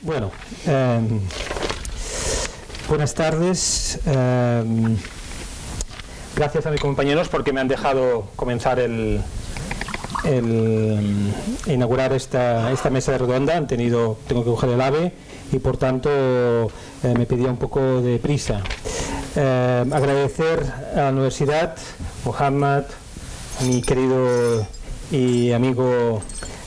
Bueno, buenas tardes. Gracias a mis compañeros porque me han dejado comenzar inaugurar esta mesa de redonda. Tengo que coger el AVE y por tanto me pedía un poco de prisa. Agradecer a la universidad, Mohammad, mi querido y amigo,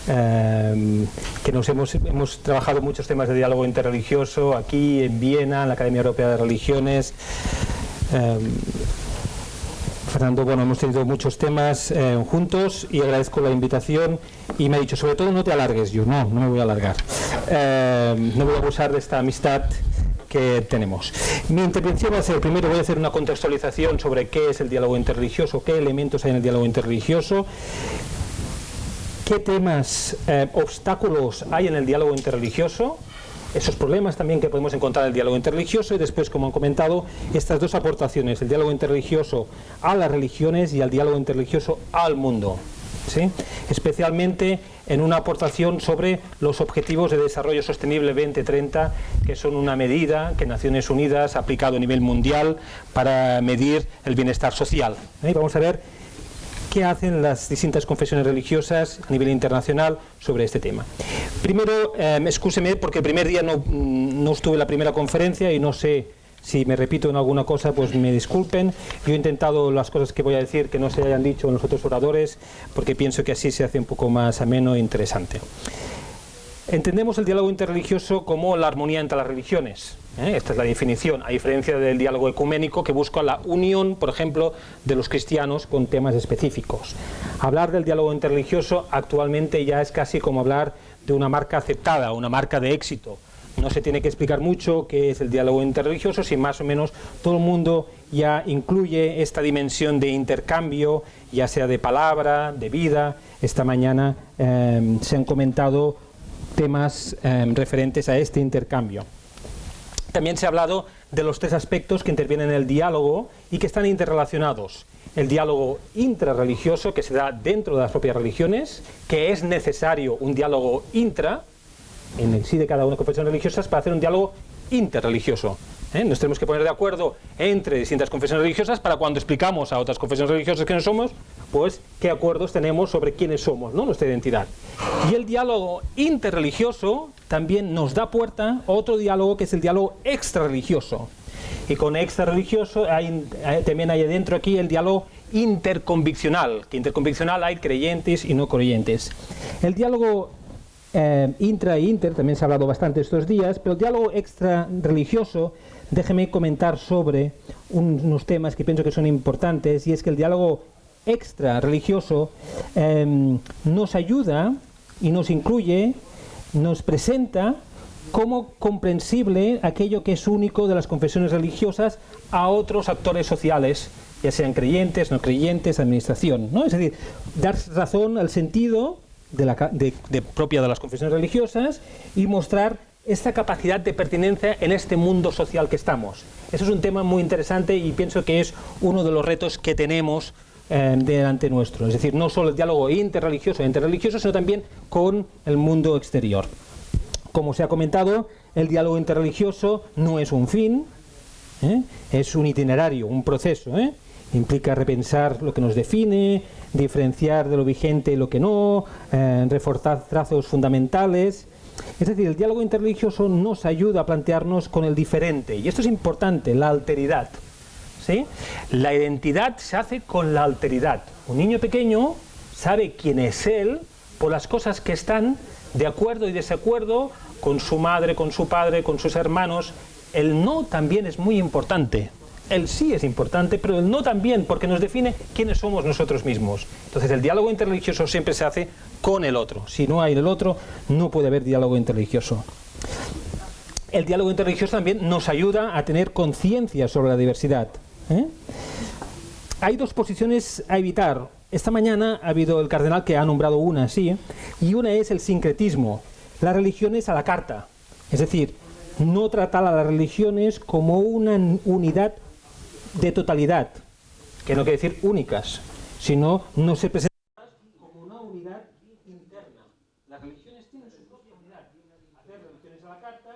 que hemos trabajado muchos temas de diálogo interreligioso aquí en Viena, en la Academia Europea de Religiones. Fernando, bueno, hemos tenido muchos temas juntos y agradezco la invitación y me ha dicho, sobre todo no te alargues. Yo no me voy a alargar, no voy a abusar de esta amistad que tenemos. Mi intervención va a ser, primero voy a hacer una contextualización sobre qué es el diálogo interreligioso, qué elementos hay en el diálogo interreligioso, qué temas, obstáculos hay en el diálogo interreligioso, esos problemas también que podemos encontrar en el diálogo interreligioso y después, como han comentado, estas dos aportaciones, el diálogo interreligioso a las religiones y el diálogo interreligioso al mundo, ¿sí? Especialmente en una aportación sobre los Objetivos de Desarrollo Sostenible 2030, que son una medida que Naciones Unidas ha aplicado a nivel mundial para medir el bienestar social. Vamos a ver qué hacen las distintas confesiones religiosas a nivel internacional sobre este tema. Primero, excúseme porque el primer día no estuve en la primera conferencia y no sé si me repito en alguna cosa, pues me disculpen. Yo he intentado las cosas que voy a decir que no se hayan dicho en los otros oradores porque pienso que así se hace un poco más ameno e interesante. Entendemos el diálogo interreligioso como la armonía entre las religiones. Esta es la definición, a diferencia del diálogo ecuménico que busca la unión, por ejemplo, de los cristianos con temas específicos. Hablar del diálogo interreligioso actualmente ya es casi como hablar de una marca aceptada, una marca de éxito. No se tiene que explicar mucho qué es el diálogo interreligioso, si más o menos todo el mundo ya incluye esta dimensión de intercambio, ya sea de palabra, de vida. Esta mañana se han comentado temas referentes a este intercambio. También se ha hablado de los tres aspectos que intervienen en el diálogo y que están interrelacionados. El diálogo intrarreligioso, que se da dentro de las propias religiones, que es necesario un diálogo intra, en el sí de cada una de las confesiones religiosas, para hacer un diálogo interreligioso. Nos tenemos que poner de acuerdo entre distintas confesiones religiosas para cuando explicamos a otras confesiones religiosas quiénes somos, pues qué acuerdos tenemos sobre quiénes somos, ¿no? Nuestra identidad. Y el diálogo interreligioso también nos da puerta a otro diálogo que es el diálogo extrarreligioso. Y con extrarreligioso también hay dentro aquí el diálogo interconviccional, que interconviccional hay creyentes y no creyentes. El diálogo intra e inter también se ha hablado bastante estos días, pero el diálogo extrarreligioso, déjeme comentar sobre unos temas que pienso que son importantes, y es que el diálogo extrarreligioso nos ayuda y nos incluye, nos presenta como comprensible aquello que es único de las confesiones religiosas a otros actores sociales, ya sean creyentes, no creyentes, administración, ¿no? Es decir, dar razón al sentido propia de las confesiones religiosas y mostrar esta capacidad de pertinencia en este mundo social que estamos. Eso es un tema muy interesante y pienso que es uno de los retos que tenemos delante nuestro. Es decir, no solo el diálogo interreligioso, sino también con el mundo exterior. Como se ha comentado, el diálogo interreligioso no es un fin, es un itinerario, un proceso. Implica repensar lo que nos define, diferenciar de lo vigente lo que no, reforzar trazos fundamentales. Es decir, el diálogo interreligioso nos ayuda a plantearnos con el diferente, y esto es importante, la alteridad, ¿sí? La identidad se hace con la alteridad. Un niño pequeño sabe quién es él por las cosas que están de acuerdo y desacuerdo con su madre, con su padre, con sus hermanos. El no también es muy importante. El sí es importante, pero el no también, porque nos define quiénes somos nosotros mismos. Entonces el diálogo interreligioso siempre se hace con el otro. Si no hay el otro, no puede haber diálogo interreligioso. El diálogo interreligioso también nos ayuda a tener conciencia sobre la diversidad. Hay dos posiciones a evitar. Esta mañana ha habido el cardenal que ha nombrado una así, y una es el sincretismo. Las religiones a la carta. Es decir, no tratar a las religiones como una unidad de totalidad, que no quiere decir únicas, sino no se presentan como una unidad interna. Las religiones tienen su propia unidad. Hacer religiones a la carta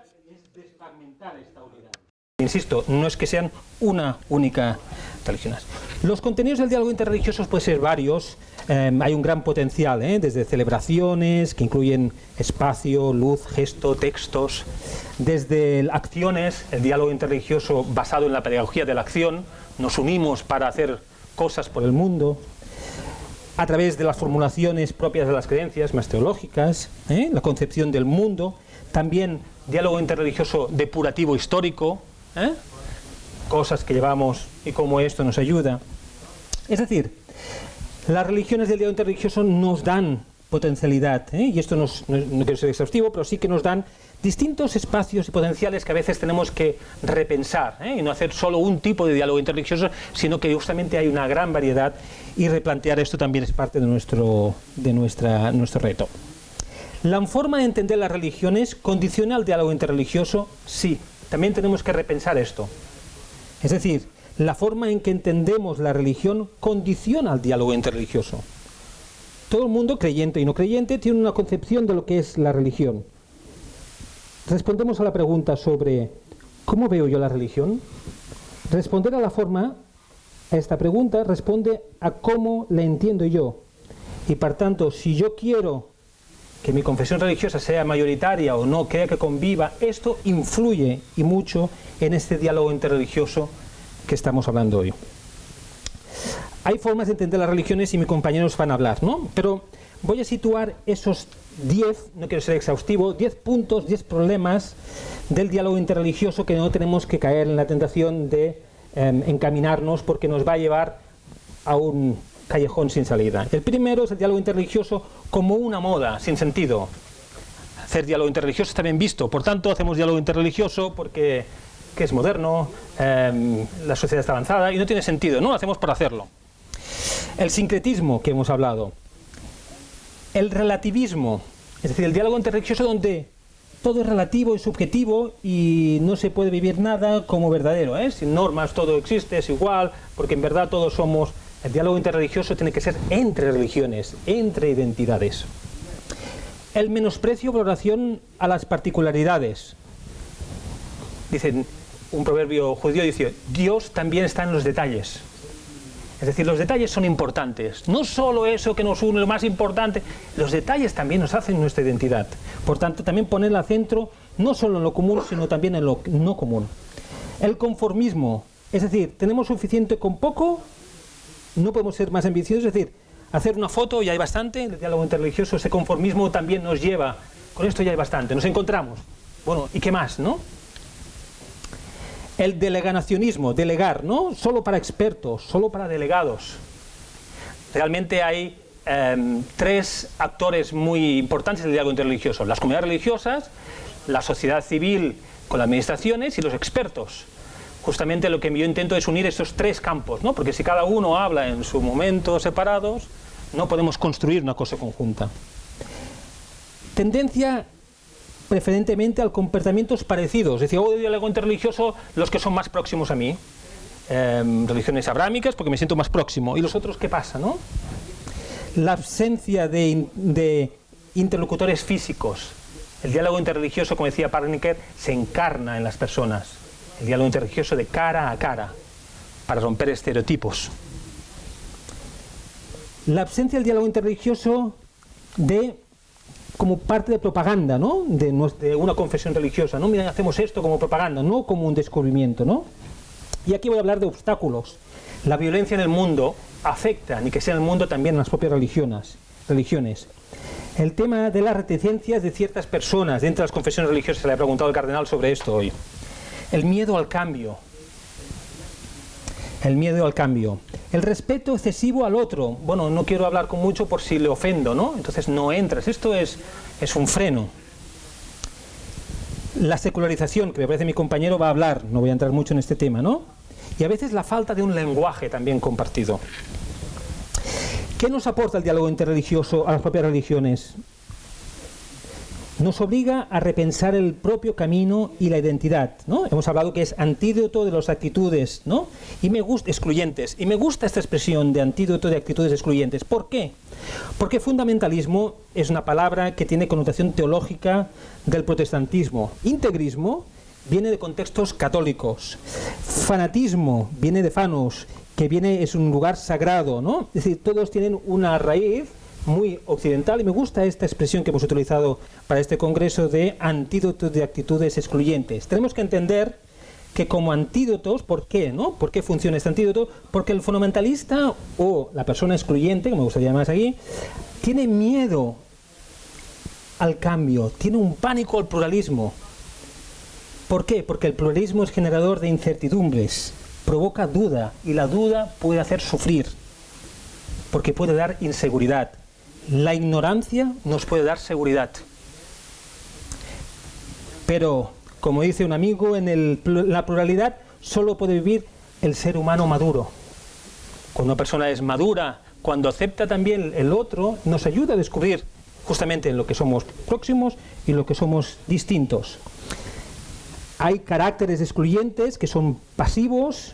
Insisto, no es que sean una única religión. Los contenidos del diálogo interreligioso pueden ser varios. Hay un gran potencial, desde celebraciones que incluyen espacio, luz, gesto, textos, desde acciones, el diálogo interreligioso basado en la pedagogía de la acción, nos unimos para hacer cosas por el mundo, a través de las formulaciones propias de las creencias más teológicas, la concepción del mundo, también diálogo interreligioso depurativo histórico, cosas que llevamos y cómo esto nos ayuda. Es decir, las religiones del diálogo interreligioso nos dan potencialidad, y esto no quiero ser exhaustivo, pero sí que nos dan distintos espacios y potenciales que a veces tenemos que repensar, y no hacer solo un tipo de diálogo interreligioso, sino que justamente hay una gran variedad, y replantear esto también es parte de nuestro reto. ¿La forma de entender las religiones condiciona el diálogo interreligioso? Sí, también tenemos que repensar esto. Es decir, la forma en que entendemos la religión condiciona el diálogo interreligioso. Todo el mundo, creyente y no creyente, tiene una concepción de lo que es la religión. Respondemos a la pregunta sobre ¿cómo veo yo la religión? Responder a esta pregunta responde a cómo la entiendo yo. Y por tanto, si yo quiero que mi confesión religiosa sea mayoritaria o no, quiera que conviva, esto influye y mucho en este diálogo interreligioso que estamos hablando hoy. Hay formas de entender las religiones y mis compañeros van a hablar, ¿no? Pero voy a situar esos 10, no quiero ser exhaustivo, 10 puntos, 10 problemas del diálogo interreligioso que no tenemos que caer en la tentación de encaminarnos porque nos va a llevar a un callejón sin salida. El primero es el diálogo interreligioso como una moda, sin sentido. Hacer diálogo interreligioso está bien visto, por tanto hacemos diálogo interreligioso porque es moderno, la sociedad está avanzada y no tiene sentido, no lo hacemos por hacerlo. El sincretismo que hemos hablado, el relativismo, es decir, el diálogo interreligioso donde todo es relativo y subjetivo y no se puede vivir nada como verdadero, sin normas todo existe, es igual, porque en verdad todos somos. El diálogo interreligioso tiene que ser entre religiones, entre identidades. El menosprecio o valoración a las particularidades. Dicen, un proverbio judío dice, Dios también está en los detalles. Es decir, los detalles son importantes. No solo eso que nos une, lo más importante, los detalles también nos hacen nuestra identidad. Por tanto, también poner el acento no solo en lo común, sino también en lo no común. El conformismo, es decir, tenemos suficiente con poco, no podemos ser más ambiciosos, es decir, hacer una foto ya hay bastante, el diálogo interreligioso, ese conformismo también nos lleva, con esto ya hay bastante, nos encontramos. Bueno, ¿y qué más, no? El delegacionismo, delegar, ¿no? Solo para expertos, solo para delegados. Realmente hay 3 actores muy importantes del diálogo interreligioso: las comunidades religiosas, la sociedad civil con las administraciones y los expertos. Justamente lo que yo intento es unir estos 3 campos, ¿no? Porque si cada uno habla en su momento separados, no podemos construir una cosa conjunta. Tendencia preferentemente a comportamientos parecidos, es decir, hago de diálogo interreligioso los que son más próximos a mí, religiones abrámicas porque me siento más próximo, y los otros ¿qué pasa, no? La ausencia de interlocutores físicos. El diálogo interreligioso, como decía Parniker, se encarna en las personas. El diálogo interreligioso de cara a cara, para romper estereotipos. La ausencia del diálogo interreligioso como parte de propaganda, ¿no? De una confesión religiosa, ¿no? Mira, hacemos esto como propaganda, no como un descubrimiento, ¿no? Y aquí voy a hablar de obstáculos. La violencia en el mundo afecta, ni que sea en el mundo, también en las propias religiones. El tema de las reticencias de ciertas personas dentro de las confesiones religiosas, se le ha preguntado al cardenal sobre esto hoy. El miedo al cambio. El miedo al cambio. El respeto excesivo al otro. Bueno, no quiero hablar con mucho por si le ofendo, ¿no? Entonces no entras. Esto es un freno. La secularización, que me parece mi compañero va a hablar, no voy a entrar mucho en este tema, ¿no? Y a veces la falta de un lenguaje también compartido. ¿Qué nos aporta el diálogo interreligioso a las propias religiones? Nos obliga a repensar el propio camino y la identidad, ¿no? Hemos hablado que es antídoto de las actitudes, ¿no? Excluyentes. Y me gusta esta expresión de antídoto de actitudes excluyentes. ¿Por qué? Porque fundamentalismo es una palabra que tiene connotación teológica del protestantismo. Integrismo viene de contextos católicos. Fanatismo viene de fanos, que es un lugar sagrado, ¿no? Es decir, todos tienen una raíz muy occidental, y me gusta esta expresión que hemos utilizado para este congreso de antídoto de actitudes excluyentes. Tenemos que entender que como antídotos, ¿por qué, no? ¿Por qué funciona este antídoto? Porque el fundamentalista o la persona excluyente, que me gustaría más aquí, tiene miedo al cambio, tiene un pánico al pluralismo. ¿Por qué? Porque el pluralismo es generador de incertidumbres, provoca duda, y la duda puede hacer sufrir, porque puede dar inseguridad. La ignorancia nos puede dar seguridad. Pero, como dice un amigo, en la pluralidad solo puede vivir el ser humano maduro. Cuando una persona es madura, cuando acepta también el otro, nos ayuda a descubrir justamente lo que somos próximos y lo que somos distintos. Hay caracteres excluyentes que son pasivos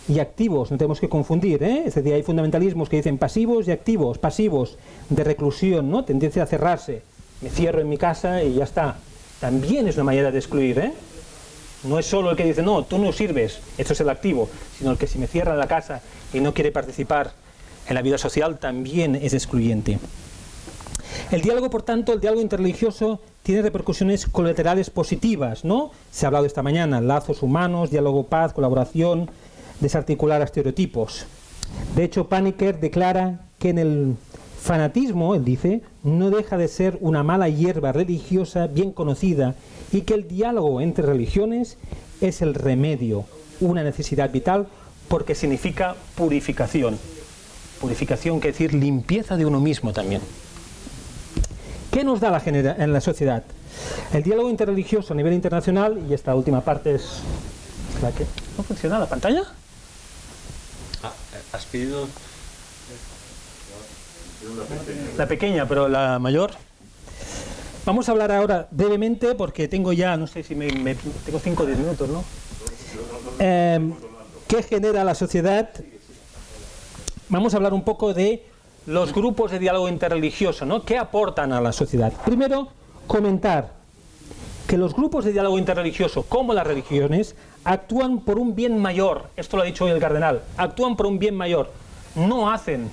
y activos, no tenemos que confundir, ¿eh? Es decir, hay fundamentalismos que dicen pasivos y activos. Pasivos de reclusión, ¿no? Tendencia a cerrarse, me cierro en mi casa y ya está. También es una manera de excluir, ¿eh? No es solo el que dice, no, tú no sirves, esto es el activo, sino el que si me cierra en la casa y no quiere participar en la vida social también es excluyente. El diálogo, por tanto, el diálogo interreligioso tiene repercusiones colaterales positivas, ¿no? Se ha hablado esta mañana, lazos humanos, diálogo, paz, colaboración, desarticular estereotipos. De hecho, Paniker declara que en el fanatismo, él dice, no deja de ser una mala hierba religiosa bien conocida, y que el diálogo entre religiones es el remedio, una necesidad vital, porque significa purificación. Purificación quiere decir limpieza de uno mismo también. ¿Qué nos da en la sociedad? El diálogo interreligioso a nivel internacional, y esta última parte es la que... ¿No funciona la pantalla? ¿Has pedido...? La pequeña, pero la mayor. Vamos a hablar ahora brevemente, porque tengo ya, no sé si tengo 5 o 10 minutos, ¿no? ¿Qué genera la sociedad? Vamos a hablar un poco de los grupos de diálogo interreligioso, ¿no? ¿Qué aportan a la sociedad? Primero, comentar que los grupos de diálogo interreligioso, como las religiones, actúan por un bien mayor. Esto lo ha dicho hoy el cardenal. Actúan por un bien mayor. No hacen...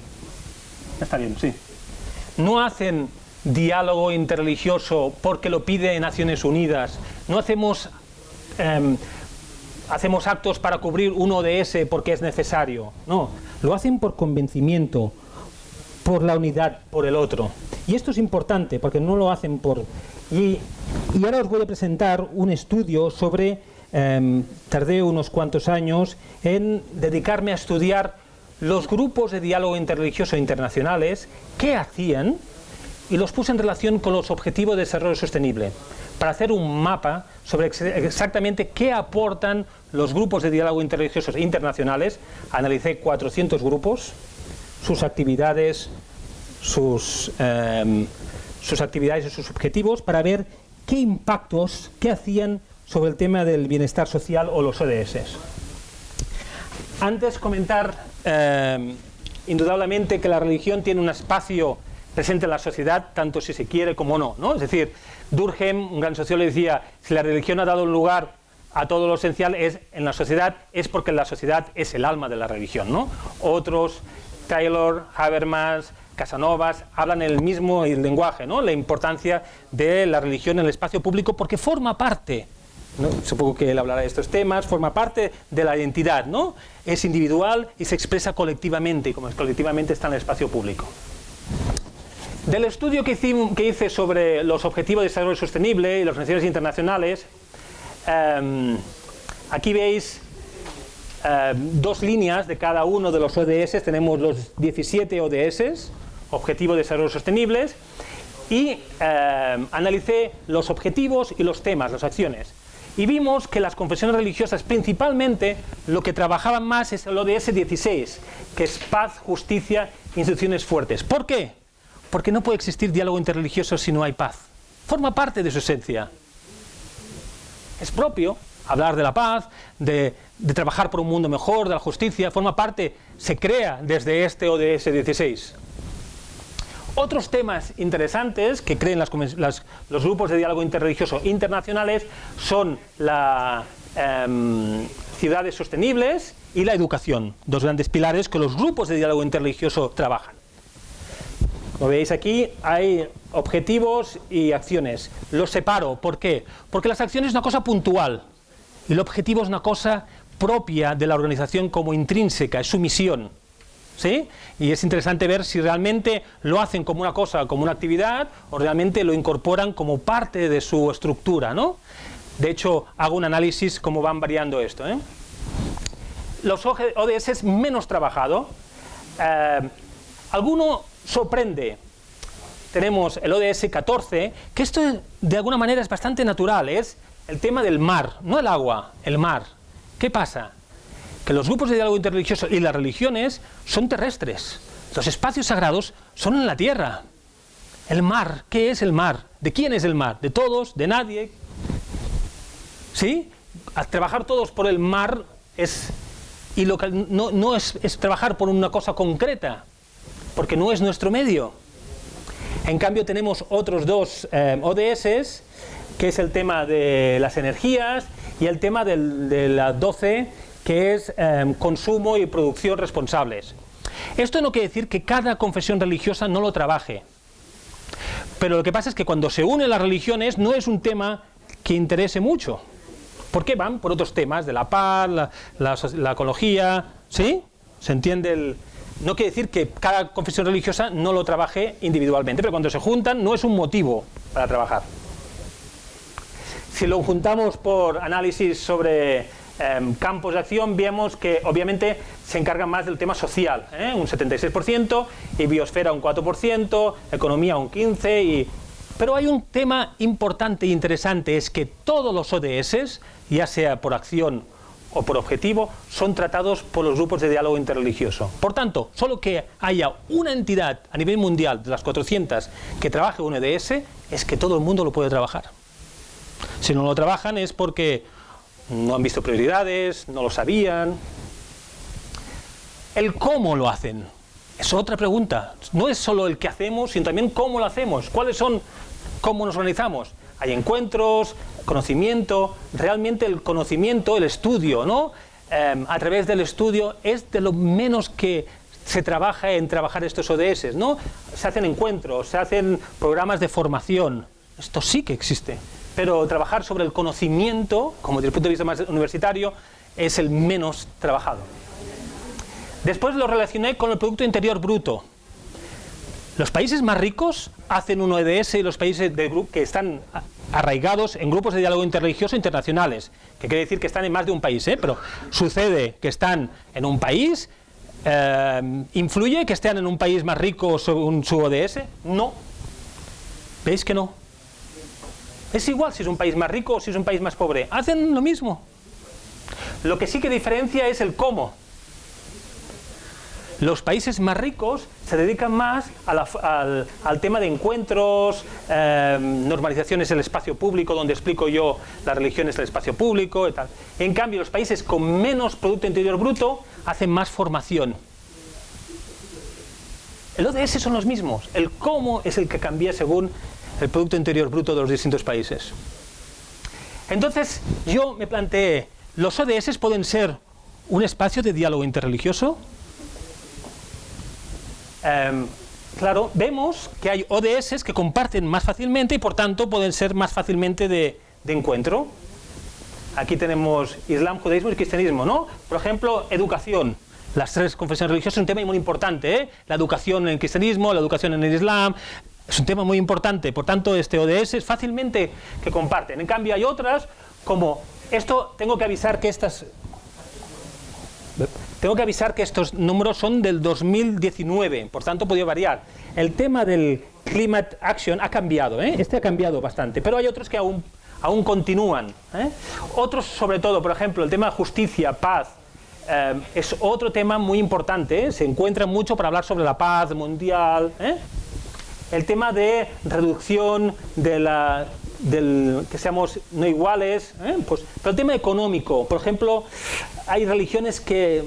Está bien, sí. No hacen diálogo interreligioso porque lo pide Naciones Unidas. No hacemos actos para cubrir un ODS porque es necesario. No, lo hacen por convencimiento, por la unidad, por el otro. Y esto es importante porque no lo hacen por... Y ahora os voy a presentar un estudio sobre... tardé unos cuantos años en dedicarme a estudiar los grupos de diálogo interreligioso internacionales, qué hacían, y los puse en relación con los Objetivos de Desarrollo Sostenible, para hacer un mapa sobre exactamente qué aportan los grupos de diálogo interreligiosos internacionales. Analicé 400 grupos, sus actividades, sus actividades y sus objetivos, para ver qué impactos, qué hacían sobre el tema del bienestar social o los ODS. Antes comentar, indudablemente, que la religión tiene un espacio presente en la sociedad, tanto si se quiere como no, ¿no? Es decir, Durkheim, un gran sociólogo, decía, si la religión ha dado un lugar a todo lo esencial en la sociedad, es porque la sociedad es el alma de la religión, ¿no? Otros, Taylor, Habermas, Casanovas, hablan el mismo lenguaje, ¿no? La importancia de la religión en el espacio público porque forma parte, ¿no? Supongo que él hablará de estos temas, forma parte de la identidad, ¿no? Es individual y se expresa colectivamente, y como es colectivamente está en el espacio público. Del estudio que hice sobre los Objetivos de Desarrollo Sostenible y las organizaciones internacionales, aquí veis dos líneas de cada uno de los ODS. Tenemos los 17 ODS, Objetivos de Desarrollo Sostenibles, y analicé los objetivos y los temas, las acciones. Y vimos que las confesiones religiosas principalmente lo que trabajaban más es el ODS 16, que es paz, justicia, instituciones fuertes. ¿Por qué? Porque no puede existir diálogo interreligioso si no hay paz. Forma parte de su esencia. Es propio hablar de la paz, de trabajar por un mundo mejor, de la justicia, forma parte, se crea desde este ODS 16. Otros temas interesantes que creen los grupos de diálogo interreligioso internacionales son las ciudades sostenibles y la educación, dos grandes pilares que los grupos de diálogo interreligioso trabajan. Como veis aquí hay objetivos y acciones. Los separo. ¿Por qué? Porque las acciones es una cosa puntual y el objetivo es una cosa propia de la organización como intrínseca, es su misión. ¿Sí? Y es interesante ver si realmente lo hacen como una cosa, como una actividad, o realmente lo incorporan como parte de su estructura, ¿no? De hecho, hago un análisis cómo van variando esto, ¿eh? Los ODS es menos trabajado. Alguno sorprende. Tenemos el ODS 14, que esto de alguna manera es bastante natural, es el tema del mar, no el agua, el mar. ¿Qué pasa? Que los grupos de diálogo interreligioso y las religiones son terrestres. Los espacios sagrados son en la tierra. El mar, ¿qué es el mar? ¿De quién es el mar? ¿De todos? ¿De nadie? ¿Sí? Al trabajar todos por el mar y lo que no es trabajar por una cosa concreta, porque no es nuestro medio. En cambio tenemos otros dos ODS, que es el tema de las energías y el tema de la 12, que es consumo y producción responsables. Esto no quiere decir que cada confesión religiosa no lo trabaje, pero lo que pasa es que cuando se unen las religiones no es un tema que interese mucho, porque van por otros temas de la paz, la ecología, ¿sí? ¿Se entiende? No quiere decir que cada confesión religiosa no lo trabaje individualmente, pero cuando se juntan no es un motivo para trabajar. Si lo juntamos por análisis sobre campos de acción, vemos que obviamente se encargan más del tema social, un 76%, y biosfera un 4%, economía un 15%, pero hay un tema importante e interesante, es que todos los ODS, ya sea por acción o por objetivo, son tratados por los grupos de diálogo interreligioso. Por tanto, solo que haya una entidad a nivel mundial de las 400 que trabaje un ODS, es que todo el mundo lo puede trabajar. Si no lo trabajan es porque no han visto prioridades, no lo sabían. El cómo lo hacen es otra pregunta. No es solo el qué hacemos, sino también cómo lo hacemos. ¿Cómo nos organizamos? Hay encuentros, conocimiento. Realmente el conocimiento, el estudio, ¿no? A través del estudio es de lo menos que se trabaja en trabajar estos ODS, ¿no? Se hacen encuentros, se hacen programas de formación. Esto sí que existe. Pero trabajar sobre el conocimiento, como desde el punto de vista más universitario, es el menos trabajado. Después lo relacioné con el Producto Interior Bruto. Los países más ricos hacen un ODS y los países que están arraigados en grupos de diálogo interreligioso internacionales, que quiere decir que están en más de un país, pero sucede que están en un país, ¿influye que estén en un país más rico según su ODS? No. ¿Veis que no? Es igual si es un país más rico o si es un país más pobre. Hacen lo mismo. Lo que sí que diferencia es el cómo. Los países más ricos se dedican más al tema de encuentros, normalizaciones del espacio público, donde explico yo las religiones del espacio público y tal. En cambio, los países con menos Producto Interior Bruto hacen más formación. El ODS son los mismos. El cómo es el que cambia según el Producto Interior Bruto de los distintos países. Entonces, yo me planteé, ¿los ODS pueden ser un espacio de diálogo interreligioso? Claro, vemos que hay ODS que comparten más fácilmente y por tanto pueden ser más fácilmente de encuentro. Aquí tenemos Islam, judaísmo y cristianismo, ¿no? Por ejemplo, educación. Las tres confesiones religiosas es un tema muy importante, ¿eh? La educación en el cristianismo, la educación en el Islam, es un tema muy importante. Por tanto, este ODS es fácilmente que comparten. En cambio, hay otras como esto, tengo que avisar que estos números son del 2019, por tanto podía variar. El tema del Climate Action ha cambiado, este ha cambiado bastante, pero hay otros que aún continúan. Otros, sobre todo, por ejemplo, el tema de justicia, paz, es otro tema muy importante, se encuentra mucho para hablar sobre la paz mundial. El tema de reducción que seamos no iguales, pero el tema económico, por ejemplo, hay religiones que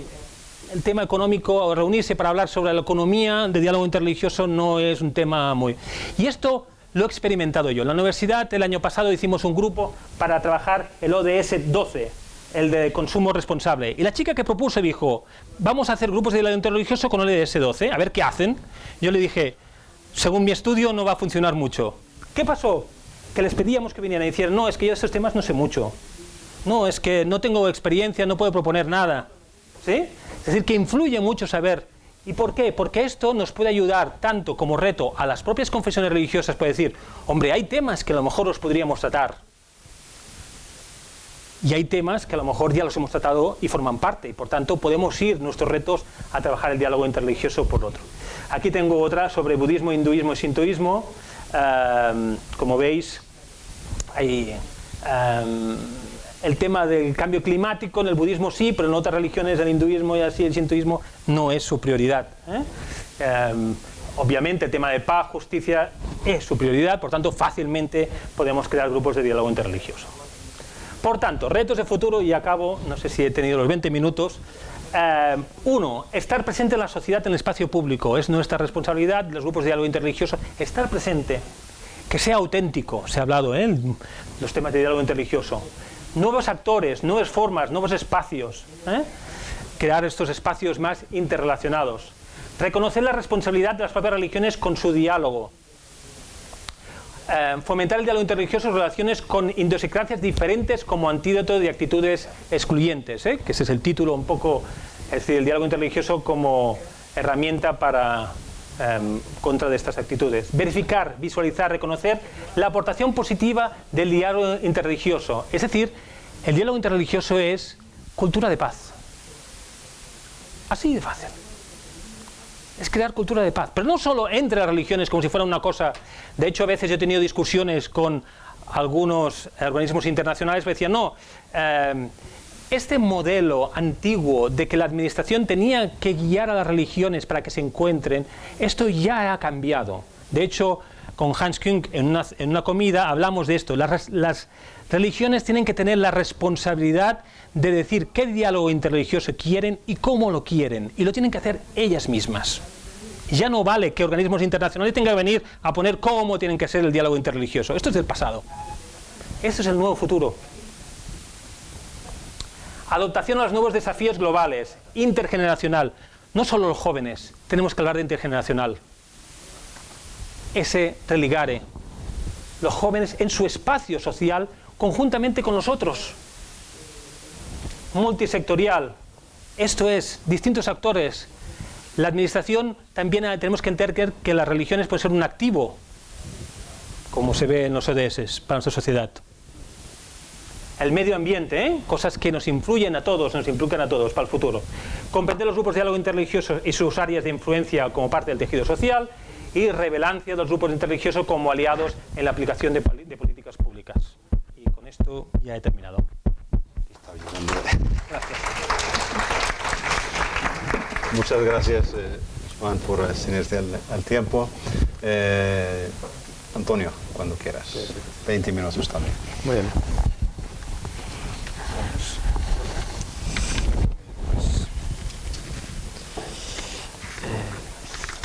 el tema económico, o reunirse para hablar sobre la economía de diálogo interreligioso no es un tema muy... Y esto lo he experimentado yo. En la universidad el año pasado hicimos un grupo para trabajar el ODS 12, el de consumo responsable. Y la chica que propuso dijo, vamos a hacer grupos de diálogo interreligioso con el ODS 12, a ver qué hacen. Yo le dije, según mi estudio no va a funcionar mucho. ¿Qué pasó? Que les pedíamos que vinieran y dijeran, no, es que yo de estos temas no sé mucho. No, es que no tengo experiencia, no puedo proponer nada. ¿Sí? Es decir, que influye mucho saber. ¿Y por qué? Porque esto nos puede ayudar tanto como reto a las propias confesiones religiosas para decir, hombre, hay temas que a lo mejor los podríamos tratar. Y hay temas que a lo mejor ya los hemos tratado y forman parte. Y por tanto podemos ir nuestros retos a trabajar el diálogo interreligioso por otro. Aquí tengo otra sobre budismo, hinduismo y sintoísmo. Como veis, hay... el tema del cambio climático en el budismo sí, pero en otras religiones, el hinduismo y así el sintoísmo no es su prioridad. Obviamente el tema de paz, justicia es su prioridad, por tanto fácilmente podemos crear grupos de diálogo interreligioso. Por tanto, retos de futuro, y acabo, no sé si he tenido los 20 minutos. Uno, estar presente en la sociedad, en el espacio público. Es nuestra responsabilidad, los grupos de diálogo interreligioso, estar presente, que sea auténtico, se ha hablado, los temas de diálogo interreligioso. Nuevos actores, nuevas formas, nuevos espacios. Crear estos espacios más interrelacionados. Reconocer la responsabilidad de las propias religiones con su diálogo. Fomentar el diálogo interreligioso en relaciones con idiosincrasias diferentes como antídoto de actitudes excluyentes, que ese es el título un poco, es decir, el diálogo interreligioso como herramienta para contra de estas actitudes. Verificar, visualizar, reconocer la aportación positiva del diálogo interreligioso. Es decir, el diálogo interreligioso es cultura de paz. Así de fácil. Es crear cultura de paz, pero no solo entre las religiones como si fuera una cosa. De hecho, a veces yo he tenido discusiones con algunos organismos internacionales que decían, no, este modelo antiguo de que la administración tenía que guiar a las religiones para que se encuentren, esto ya ha cambiado. De hecho, con Hans Küng en una comida hablamos de esto. Las religiones tienen que tener la responsabilidad de decir qué diálogo interreligioso quieren y cómo lo quieren, y lo tienen que hacer ellas mismas. Ya no vale que organismos internacionales tengan que venir a poner cómo tienen que ser el diálogo interreligioso. Esto es del pasado. Esto es el nuevo futuro. Adaptación a los nuevos desafíos globales, intergeneracional. No solo los jóvenes, tenemos que hablar de intergeneracional. Ese religare. Los jóvenes en su espacio social conjuntamente con los otros. Multisectorial. Esto es, distintos actores. La administración también tenemos que entender que las religiones pueden ser un activo, como se ve en los ODS, para nuestra sociedad. El medio ambiente, cosas que nos influyen a todos, nos implican a todos para el futuro. Comprender los grupos de diálogo interreligioso y sus áreas de influencia como parte del tejido social, y relevancia de los grupos interreligiosos como aliados en la aplicación de políticas públicas. Y con esto ya he terminado. Gracias. Muchas gracias, Juan, por tenerse al tiempo. Antonio, cuando quieras. 20 minutos también. Muy bien.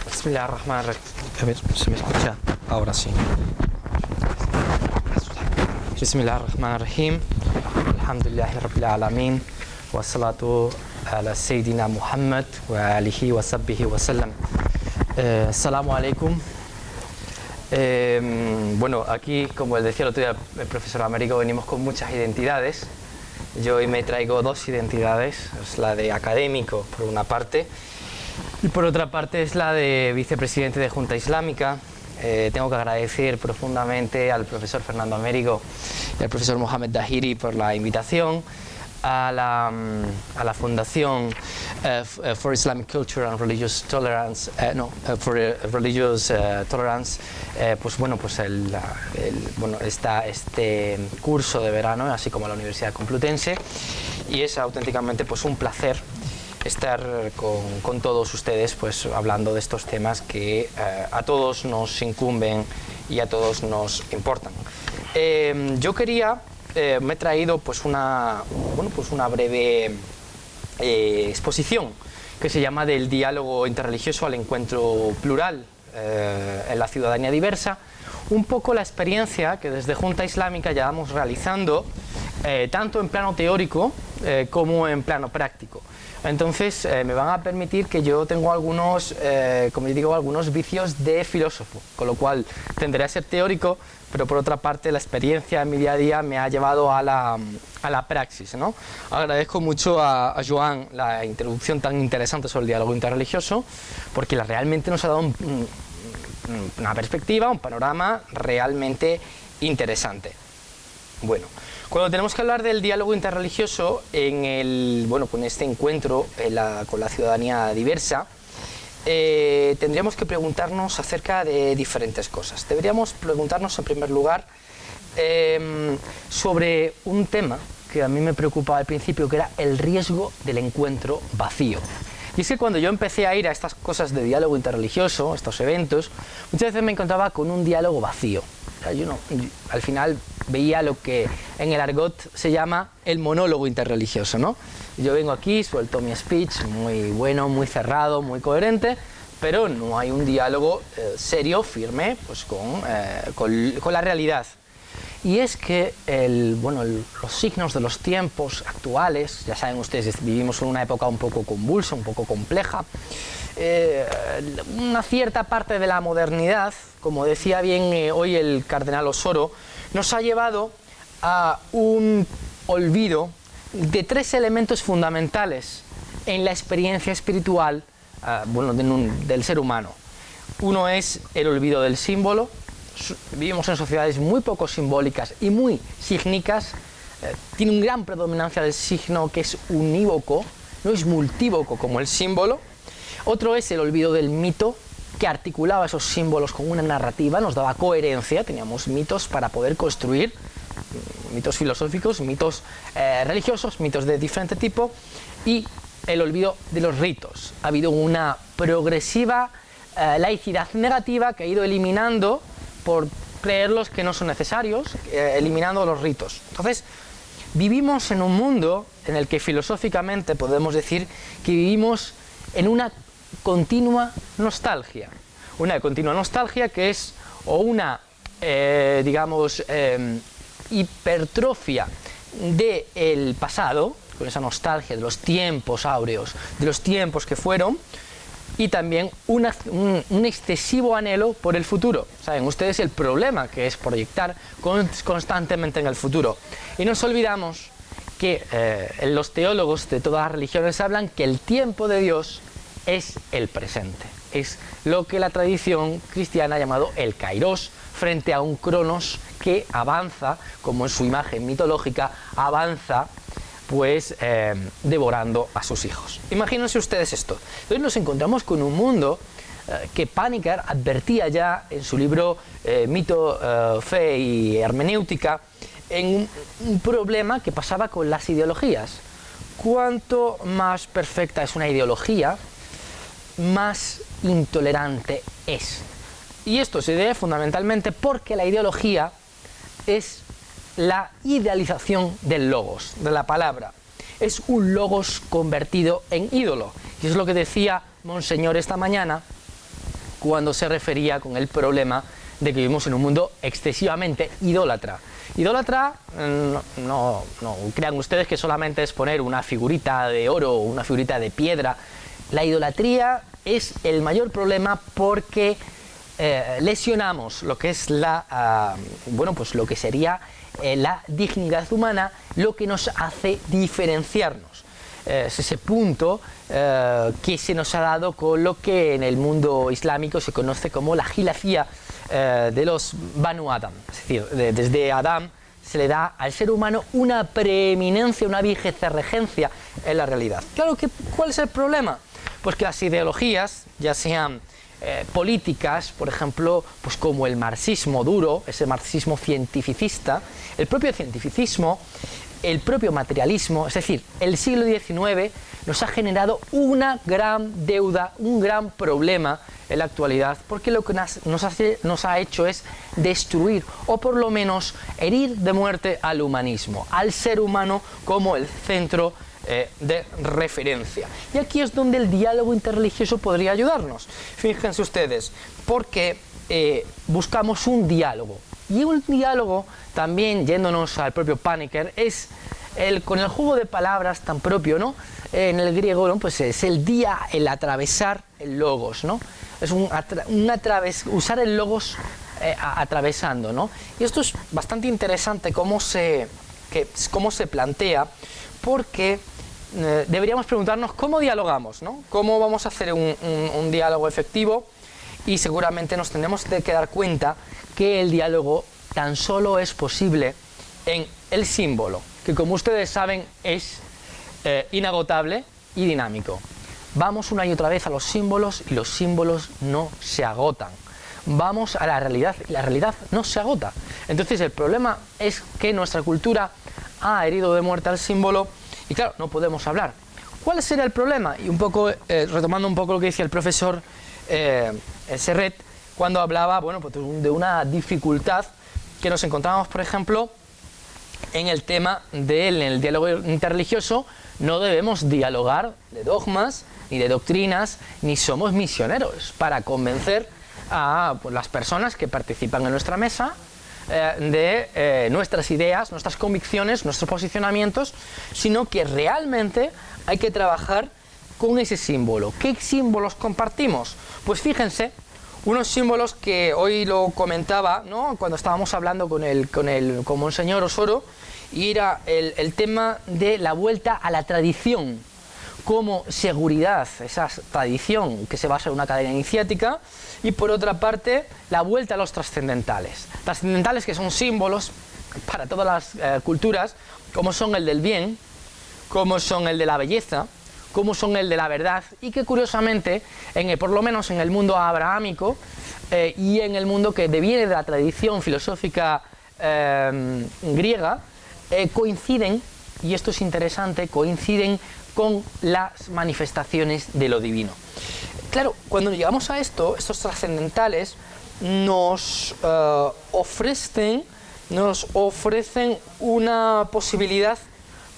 Bismillahirrahmanirrahim. A ver, ¿se me escucha? Ahora sí. Bismillahirrahmanirrahim. Alhamdulillahi Rabbil Alamin. Wa salatu ala Sayyidina Muhammad wa alihi wa sahbihi wa sallam. Assalamu alaikum. Bueno, aquí, como decía el otro día el profesor Américo, venimos con muchas identidades. Yo hoy me traigo dos identidades. Es la de académico, por una parte, y por otra parte es la de vicepresidente de Junta Islámica. Tengo que agradecer profundamente al profesor Fernando Américo y al profesor Mohamed Dahiri por la invitación, a la Fundación for Islamic Culture and Religious Tolerance, for Religious Tolerance, pues bueno, pues este curso de verano, así como a la Universidad Complutense, y es auténticamente pues un placer estar con todos ustedes, pues hablando de estos temas que a todos nos incumben y a todos nos importan. Yo quería, me he traído pues una breve exposición que se llama Del diálogo interreligioso al encuentro plural en la ciudadanía diversa. Un poco la experiencia que desde Junta Islámica ya vamos realizando, tanto en plano teórico como en plano práctico. Entonces me van a permitir que yo tengo algunos, como yo digo, algunos vicios de filósofo, con lo cual tendré a ser teórico, pero por otra parte la experiencia en mi día a día me ha llevado a la praxis, ¿no? Agradezco mucho a Joan la introducción tan interesante sobre el diálogo interreligioso, porque realmente nos ha dado una perspectiva, un panorama realmente interesante. Bueno, cuando tenemos que hablar del diálogo interreligioso con este encuentro con la ciudadanía diversa, tendríamos que preguntarnos acerca de diferentes cosas. Deberíamos preguntarnos en primer lugar sobre un tema que a mí me preocupaba al principio, que era el riesgo del encuentro vacío. Y es que cuando yo empecé a ir a estas cosas de diálogo interreligioso, estos eventos, muchas veces me encontraba con un diálogo vacío. O sea, al final veía lo que en el argot se llama el monólogo interreligioso, ¿no? Yo vengo aquí, suelto mi speech muy bueno, muy cerrado, muy coherente, pero no hay un diálogo serio, firme, pues con la realidad. Y es que los signos de los tiempos actuales, ya saben ustedes, vivimos en una época un poco convulsa, un poco compleja, una cierta parte de la modernidad, como decía bien hoy el cardenal Osoro, nos ha llevado a un olvido de tres elementos fundamentales en la experiencia espiritual del ser humano. Uno es el olvido del símbolo. Vivimos en sociedades muy poco simbólicas y muy sígnicas. Tiene una gran predominancia del signo, que es unívoco, no es multívoco como el símbolo. Otro es el olvido del mito, que articulaba esos símbolos con una narrativa, nos daba coherencia, teníamos mitos para poder construir, mitos filosóficos, mitos religiosos, mitos de diferente tipo, y el olvido de los ritos. Ha habido una progresiva laicidad negativa que ha ido eliminando por creerlos que no son necesarios, eliminando los ritos. Entonces, vivimos en un mundo en el que filosóficamente podemos decir que vivimos en una continua nostalgia. Una continua nostalgia que es o una, hipertrofia del pasado, con esa nostalgia de los tiempos áureos, de los tiempos que fueron, y también un excesivo anhelo por el futuro. Saben ustedes el problema que es proyectar constantemente en el futuro. Y nos olvidamos que los teólogos de todas las religiones hablan que el tiempo de Dios es el presente. Es lo que la tradición cristiana ha llamado el kairos, frente a un cronos que avanza, como en su imagen mitológica, avanza pues devorando a sus hijos. Imagínense ustedes esto. Entonces nos encontramos con un mundo que Panikkar advertía ya en su libro Mito, Fe y Hermenéutica, en un problema que pasaba con las ideologías. Cuanto más perfecta es una ideología, más intolerante es. Y esto se debe fundamentalmente porque la ideología es la idealización del logos, de la palabra. Es un logos convertido en ídolo. Y es lo que decía Monseñor esta mañana cuando se refería con el problema de que vivimos en un mundo excesivamente idólatra. Idólatra, no crean ustedes que solamente es poner una figurita de oro o una figurita de piedra. La idolatría es el mayor problema porque lesionamos lo que es lo que sería la dignidad humana, lo que nos hace diferenciarnos. Es ese punto que se nos ha dado con lo que en el mundo islámico se conoce como la jilafía de los Banu Adam. Es decir, desde Adán se le da al ser humano una preeminencia, una viceregencia en la realidad. Claro, ¿cuál es el problema? Pues que las ideologías, ya sean políticas, por ejemplo, pues como el marxismo duro, ese marxismo cientificista, el propio cientificismo, el propio materialismo, es decir, el siglo XIX nos ha generado una gran deuda, un gran problema en la actualidad, porque lo que nos ha hecho es destruir o por lo menos herir de muerte al humanismo, al ser humano como el centro de referencia. Y aquí es donde el diálogo interreligioso podría ayudarnos. Fíjense ustedes, porque buscamos un diálogo. Y un diálogo, también yéndonos al propio Paniker, es con el juego de palabras tan propio, ¿no? En el griego, ¿no? Pues es el atravesar el logos, ¿no? Es usar el logos atravesando, ¿no? Y esto es bastante interesante cómo se plantea, porque deberíamos preguntarnos cómo dialogamos, ¿no? Cómo vamos a hacer un diálogo efectivo, y seguramente nos tendremos que dar cuenta que el diálogo tan solo es posible en el símbolo, que como ustedes saben es inagotable y dinámico. Vamos una y otra vez a los símbolos y los símbolos no se agotan. Vamos a la realidad y la realidad no se agota. Entonces el problema es que nuestra cultura ha herido de muerte al símbolo y claro, no podemos hablar. ¿Cuál sería el problema? Y un poco, retomando un poco lo que decía el profesor Serret, cuando hablaba, bueno, pues de una dificultad que nos encontramos, por ejemplo, en el tema en el diálogo interreligioso. No debemos dialogar de dogmas, ni de doctrinas, ni somos misioneros para convencer a las personas que participan en nuestra mesa de nuestras ideas, nuestras convicciones, nuestros posicionamientos, sino que realmente hay que trabajar con ese símbolo. ¿Qué símbolos compartimos? Pues fíjense, unos símbolos que hoy lo comentaba, ¿no? Cuando estábamos hablando con Monseñor Osoro, y era el tema de la vuelta a la tradición como seguridad, esa tradición que se basa en una cadena iniciática, y por otra parte la vuelta a los trascendentales. Trascendentales que son símbolos para todas las culturas, como son el del bien, como son el de la belleza, como son el de la verdad, y que curiosamente, por lo menos en el mundo abrahámico y en el mundo que deviene de la tradición filosófica griega, coinciden, y esto es interesante, coinciden con las manifestaciones de lo divino. Claro, cuando llegamos a estos trascendentales nos ofrecen una posibilidad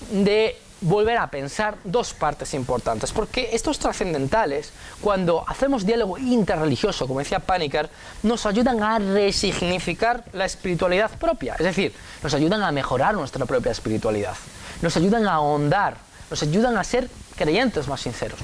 de volver a pensar dos partes importantes, porque estos trascendentales, cuando hacemos diálogo interreligioso, como decía Paniker, nos ayudan a resignificar la espiritualidad propia, es decir, nos ayudan a mejorar nuestra propia espiritualidad, nos ayudan a ahondar, nos ayudan a ser creyentes más sinceros.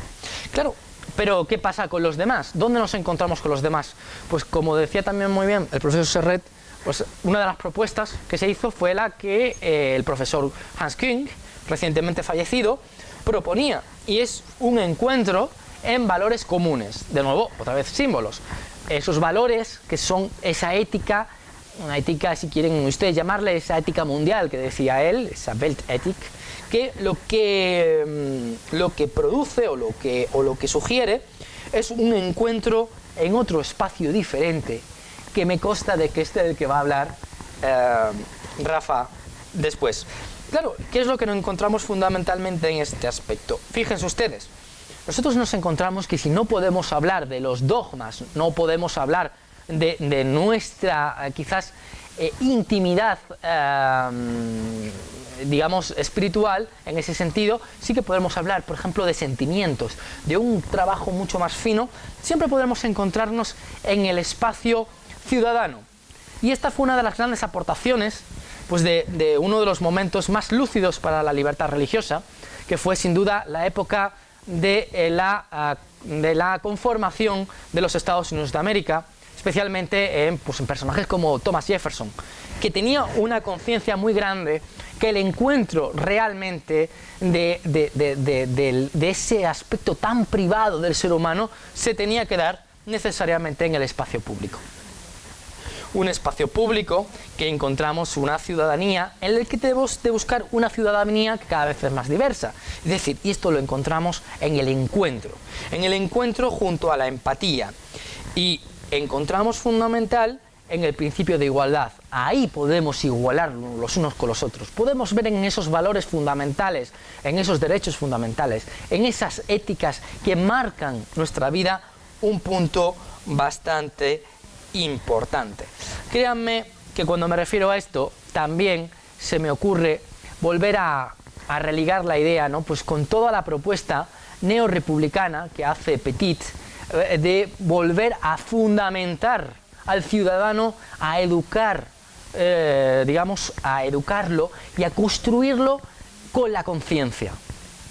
Claro, pero ¿qué pasa con los demás? ¿Dónde nos encontramos con los demás? Pues como decía también muy bien el profesor Serret, pues una de las propuestas que se hizo fue la que el profesor Hans Küng, recientemente fallecido, proponía, y es un encuentro en valores comunes. De nuevo, otra vez símbolos. Esos valores que son esa ética, una ética, si quieren ustedes llamarle, esa ética mundial que decía él, esa Weltethik, que lo que produce o lo que sugiere es un encuentro en otro espacio diferente, que me consta de que este es el que va a hablar Rafa después. Claro, ¿qué es lo que nos encontramos fundamentalmente en este aspecto? Fíjense ustedes, nosotros nos encontramos que si no podemos hablar de los dogmas, no podemos hablar de nuestra quizás intimidad, digamos, espiritual, en ese sentido, sí que podemos hablar, por ejemplo, de sentimientos, de un trabajo mucho más fino, siempre podremos encontrarnos en el espacio ciudadano. Y esta fue una de las grandes aportaciones pues de uno de los momentos más lúcidos para la libertad religiosa, que fue sin duda la época de la conformación de los Estados Unidos de América, especialmente en personajes como Thomas Jefferson, que tenía una conciencia muy grande que el encuentro realmente de ese aspecto tan privado del ser humano se tenía que dar necesariamente en el espacio público. Un espacio público que encontramos una ciudadanía en el que debemos de buscar una ciudadanía que cada vez es más diversa. Es decir, y esto lo encontramos en el encuentro junto a la empatía. Y encontramos fundamental en el principio de igualdad. Ahí podemos igualarnos los unos con los otros. Podemos ver en esos valores fundamentales, en esos derechos fundamentales, en esas éticas que marcan nuestra vida un punto bastante importante. Créanme que cuando me refiero a esto, también se me ocurre volver a a religar la idea, ¿no? Pues con toda la propuesta neorepublicana que hace Petit, de volver a fundamentar al ciudadano, a educar, digamos, a educarlo y a construirlo con la conciencia.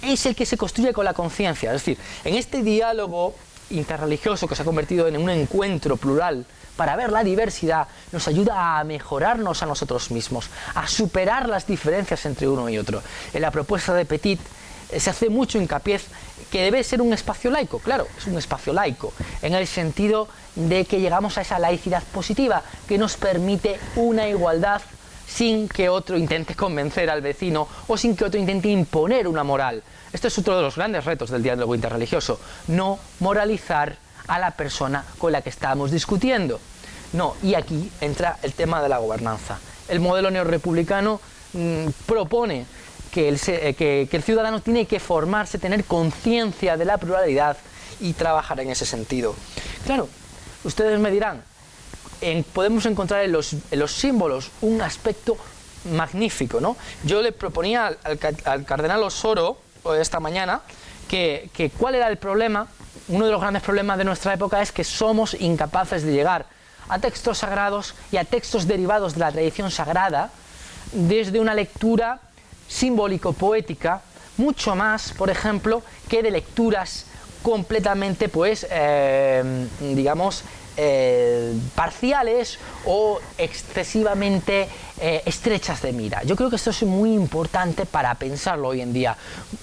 Es el que se construye con la conciencia, es decir, en este diálogo interreligioso que se ha convertido en un encuentro plural para ver la diversidad, nos ayuda a mejorarnos a nosotros mismos, a superar las diferencias entre uno y otro. En la propuesta de Petit se hace mucho hincapié que debe ser un espacio laico, claro, es un espacio laico, en el sentido de que llegamos a esa laicidad positiva que nos permite una igualdad sin que otro intente convencer al vecino o sin que otro intente imponer una moral. Este es otro de los grandes retos del diálogo interreligioso, no moralizar a la persona con la que estamos discutiendo. No, y aquí entra el tema de la gobernanza. El modelo neorepublicano propone que el ciudadano tiene que formarse, tener conciencia de la pluralidad y trabajar en ese sentido. Claro, ustedes me dirán, podemos encontrar en los símbolos un aspecto magnífico, ¿no? Yo le proponía al cardenal Osoro esta mañana que cuál era el problema. Uno de los grandes problemas de nuestra época es que somos incapaces de llegar a textos sagrados y a textos derivados de la tradición sagrada desde una lectura simbólico-poética, mucho más, por ejemplo, que de lecturas completamente, pues, digamos, parciales o excesivamente estrechas de mira. Yo creo que esto es muy importante para pensarlo hoy en día.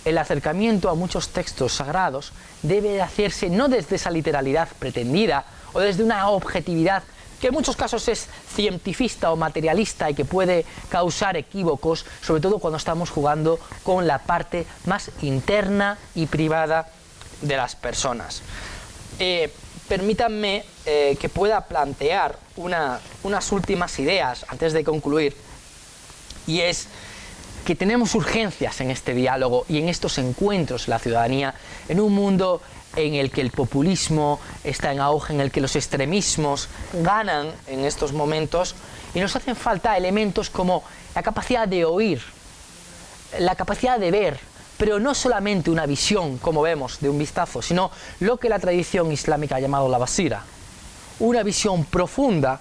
El acercamiento a muchos textos sagrados debe hacerse no desde esa literalidad pretendida o desde una objetividad que en muchos casos es cientifista o materialista y que puede causar equívocos, sobre todo cuando estamos jugando con la parte más interna y privada de las personas. Permítanme que pueda plantear unas últimas ideas antes de concluir, y es que tenemos urgencias en este diálogo y en estos encuentros de la ciudadanía, en un mundo en el que el populismo está en auge, en el que los extremismos ganan en estos momentos, y nos hacen falta elementos como la capacidad de oír, la capacidad de ver, pero no solamente una visión, como vemos, de un vistazo, sino lo que la tradición islámica ha llamado la basira, una visión profunda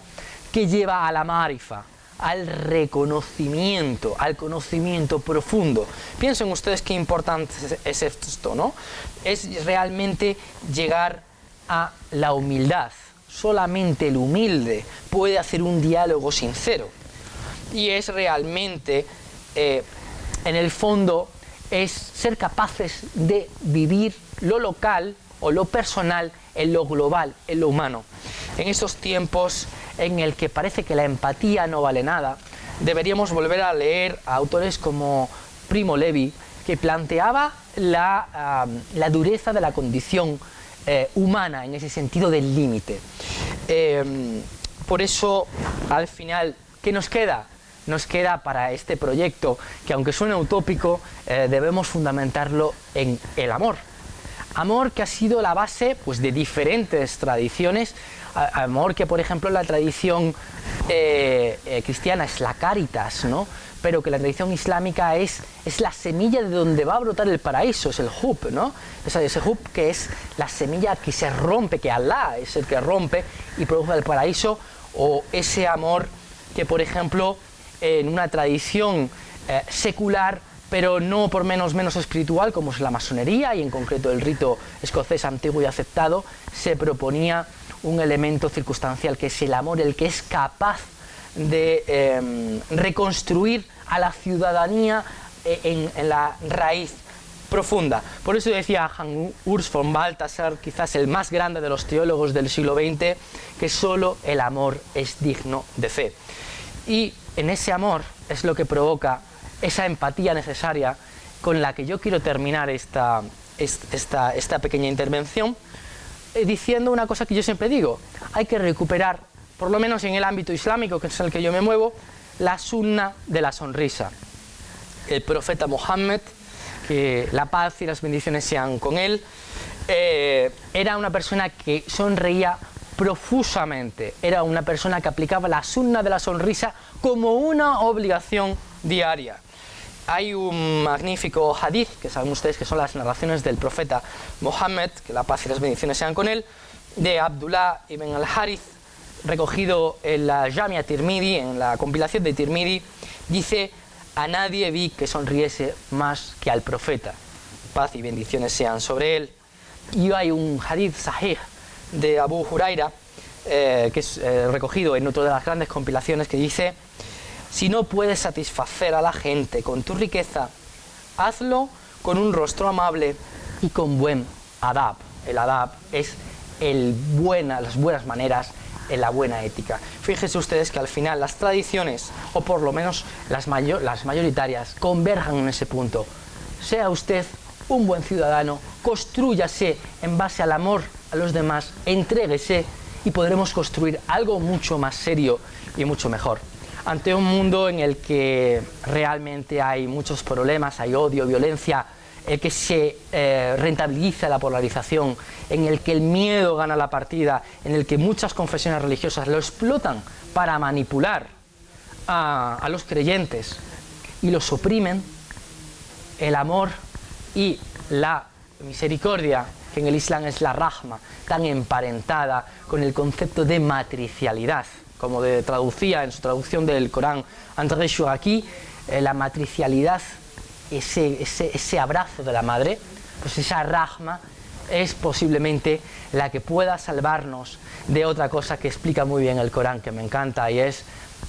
que lleva a la marifa, al reconocimiento, al conocimiento profundo. Piensen ustedes qué importante es esto, ¿no? Es realmente llegar a la humildad. Solamente el humilde puede hacer un diálogo sincero. Y es realmente, en el fondo, es ser capaces de vivir lo local o lo personal en lo global, en lo humano. En estos tiempos en el que parece que la empatía no vale nada, deberíamos volver a leer a autores como Primo Levi, que planteaba la dureza de la condición humana en ese sentido del límite. Por eso, al final, ¿qué nos queda? Nos queda para este proyecto, que aunque suene utópico, debemos fundamentarlo en el amor. Amor que ha sido la base, pues, de diferentes tradiciones. Amor que, por ejemplo, en la tradición cristiana es la caritas, ¿no? Pero que la tradición islámica es la semilla de donde va a brotar el paraíso, es el hub, ¿no? Ese hub que es la semilla que se rompe, que Alá es el que rompe y produce el paraíso, o ese amor que, por ejemplo, en una tradición secular, pero no por menos espiritual, como es la masonería y en concreto el rito escocés antiguo y aceptado, se proponía un elemento circunstancial que es el amor, el que es capaz de reconstruir a la ciudadanía en la raíz profunda. Por eso decía Urs von Balthasar, quizás el más grande de los teólogos del siglo XX, que solo el amor es digno de fe. Y en ese amor es lo que provoca esa empatía necesaria con la que yo quiero terminar esta pequeña intervención, diciendo una cosa que yo siempre digo: hay que recuperar, por lo menos en el ámbito islámico, que es el que yo me muevo, la sunna de la sonrisa. El profeta Mohammed, que la paz y las bendiciones sean con él, era una persona que sonreía profusamente, era una persona que aplicaba la sunna de la sonrisa como una obligación diaria. hay un magnífico hadith, que saben ustedes que son las narraciones del profeta Mohammed, que la paz y las bendiciones sean con él, de Abdullah ibn al-Harith, recogido en la Jamia Tirmidhi, en la compilación de Tirmidhi, dice: a nadie vi que sonriese más que al profeta, paz y bendiciones sean sobre él. Y hay un hadith sahih de Abu Huraira, que es recogido en otra de las grandes compilaciones, que dice: si no puedes satisfacer a la gente con tu riqueza, hazlo con un rostro amable y con buen adab. El adab es las buenas maneras, la buena ética. Fíjense ustedes que al final las tradiciones, o por lo menos las mayoritarias, converjan en ese punto. Sea usted un buen ciudadano, constrúyase en base al amor a los demás, entréguese y podremos construir algo mucho más serio y mucho mejor. Ante un mundo en el que realmente hay muchos problemas, hay odio, violencia, el que se rentabiliza la polarización, en el que el miedo gana la partida, en el que muchas confesiones religiosas lo explotan para manipular a los creyentes y los oprimen, el amor y la misericordia, que en el Islam es la rahma, tan emparentada con el concepto de matricialidad, como traducía en su traducción del Corán André Chouraqui, la matricialidad, ese abrazo de la madre, pues esa rahma es posiblemente la que pueda salvarnos de otra cosa que explica muy bien el Corán, que me encanta, y es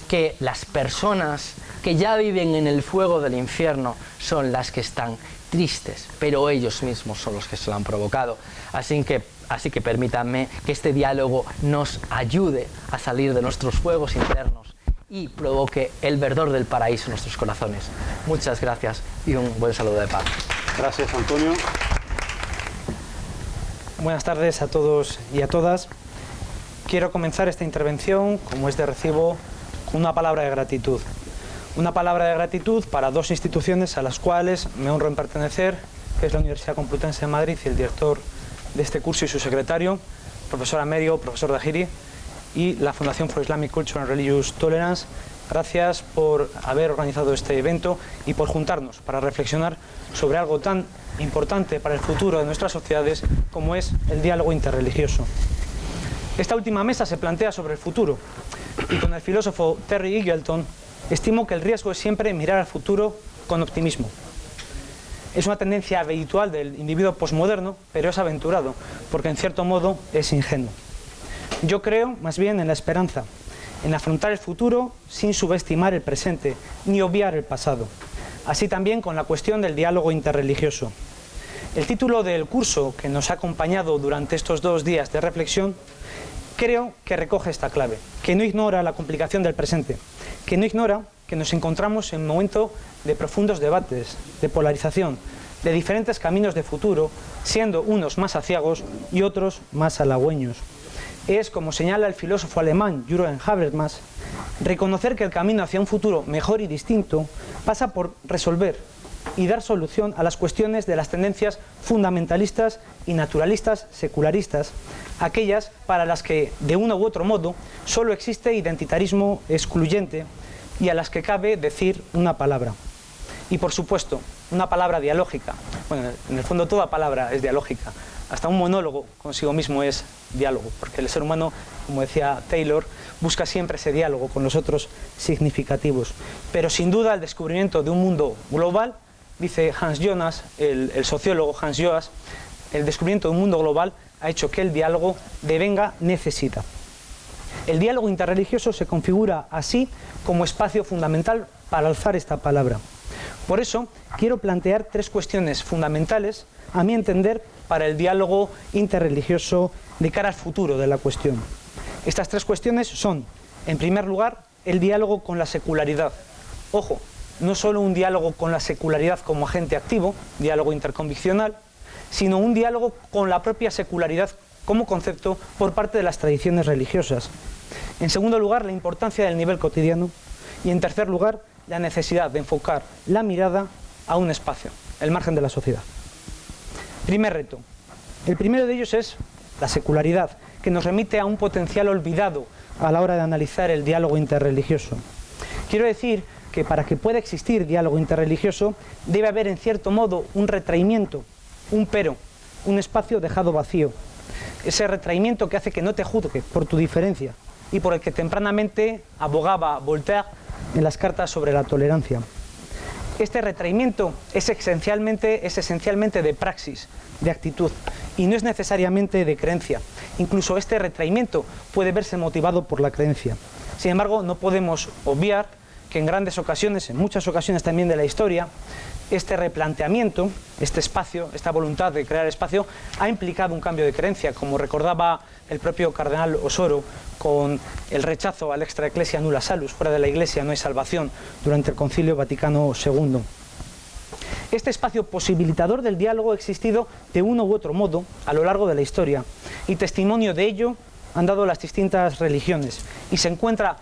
que las personas que ya viven en el fuego del infierno son las que están tristes, pero ellos mismos son los que se lo han provocado. Así que permítanme que este diálogo nos ayude a salir de nuestros fuegos internos y provoque el verdor del paraíso en nuestros corazones. Muchas gracias y un buen saludo de paz. Gracias, Antonio. Buenas tardes a todos y a todas. Quiero comenzar esta intervención, como es de recibo, con una palabra de gratitud. Una palabra de gratitud para dos instituciones a las cuales me honro en pertenecer, que es la Universidad Complutense de Madrid y el director de este curso y su secretario, profesor Amerigo, profesor Dahiri, y la Fundación for Islamic Culture and Religious Tolerance. Gracias por haber organizado este evento y por juntarnos para reflexionar sobre algo tan importante para el futuro de nuestras sociedades como es el diálogo interreligioso. Esta última mesa se plantea sobre el futuro y con el filósofo Terry Eagleton estimo que el riesgo es siempre mirar al futuro con optimismo. Es una tendencia habitual del individuo posmoderno, pero es aventurado, porque en cierto modo es ingenuo. Yo creo más bien en la esperanza, en afrontar el futuro sin subestimar el presente, ni obviar el pasado. Así también con la cuestión del diálogo interreligioso. El título del curso que nos ha acompañado durante estos 2 días de reflexión creo que recoge esta clave, que no ignora la complicación del presente, que no ignora que nos encontramos en un momento de profundos debates, de polarización, de diferentes caminos de futuro, siendo unos más aciagos y otros más halagüeños. Es, como señala el filósofo alemán Jürgen Habermas, reconocer que el camino hacia un futuro mejor y distinto pasa por resolver y dar solución a las cuestiones de las tendencias fundamentalistas y naturalistas secularistas, aquellas para las que, de uno u otro modo, solo existe identitarismo excluyente y a las que cabe decir una palabra. Y, por supuesto, una palabra dialógica. Bueno, en el fondo toda palabra es dialógica. Hasta un monólogo consigo mismo es diálogo, porque el ser humano, como decía Taylor, busca siempre ese diálogo con los otros significativos. Pero sin duda el descubrimiento de un mundo global, dice Hans Jonas, el sociólogo Hans Jonas, el descubrimiento de un mundo global ha hecho que el diálogo devenga necesidad. El diálogo interreligioso se configura así como espacio fundamental para alzar esta palabra. Por eso quiero plantear 3 cuestiones fundamentales, a mi entender, para el diálogo interreligioso de cara al futuro de la cuestión. Estas 3 cuestiones son, en primer lugar, el diálogo con la secularidad. Ojo, no solo un diálogo con la secularidad como agente activo, diálogo interconviccional, sino un diálogo con la propia secularidad como concepto por parte de las tradiciones religiosas. En segundo lugar, la importancia del nivel cotidiano. Y en tercer lugar, la necesidad de enfocar la mirada a un espacio, el margen de la sociedad. Primer reto. El primero de ellos es la secularidad, que nos remite a un potencial olvidado a la hora de analizar el diálogo interreligioso. Quiero decir que para que pueda existir diálogo interreligioso debe haber en cierto modo un retraimiento, un pero, un espacio dejado vacío. Ese retraimiento que hace que no te juzgue por tu diferencia y por el que tempranamente abogaba Voltaire en las cartas sobre la tolerancia. Este retraimiento es esencialmente de praxis, de actitud, y no es necesariamente de creencia. Incluso este retraimiento puede verse motivado por la creencia. Sin embargo, no podemos obviar que en grandes ocasiones, en muchas ocasiones también de la historia, este replanteamiento, este espacio, esta voluntad de crear espacio, ha implicado un cambio de creencia, como recordaba el propio cardenal Osoro con el rechazo al extra ecclesia nulla salus, fuera de la Iglesia no hay salvación, durante el Concilio Vaticano II. Este espacio posibilitador del diálogo ha existido de uno u otro modo a lo largo de la historia, y testimonio de ello han dado las distintas religiones, y se encuentra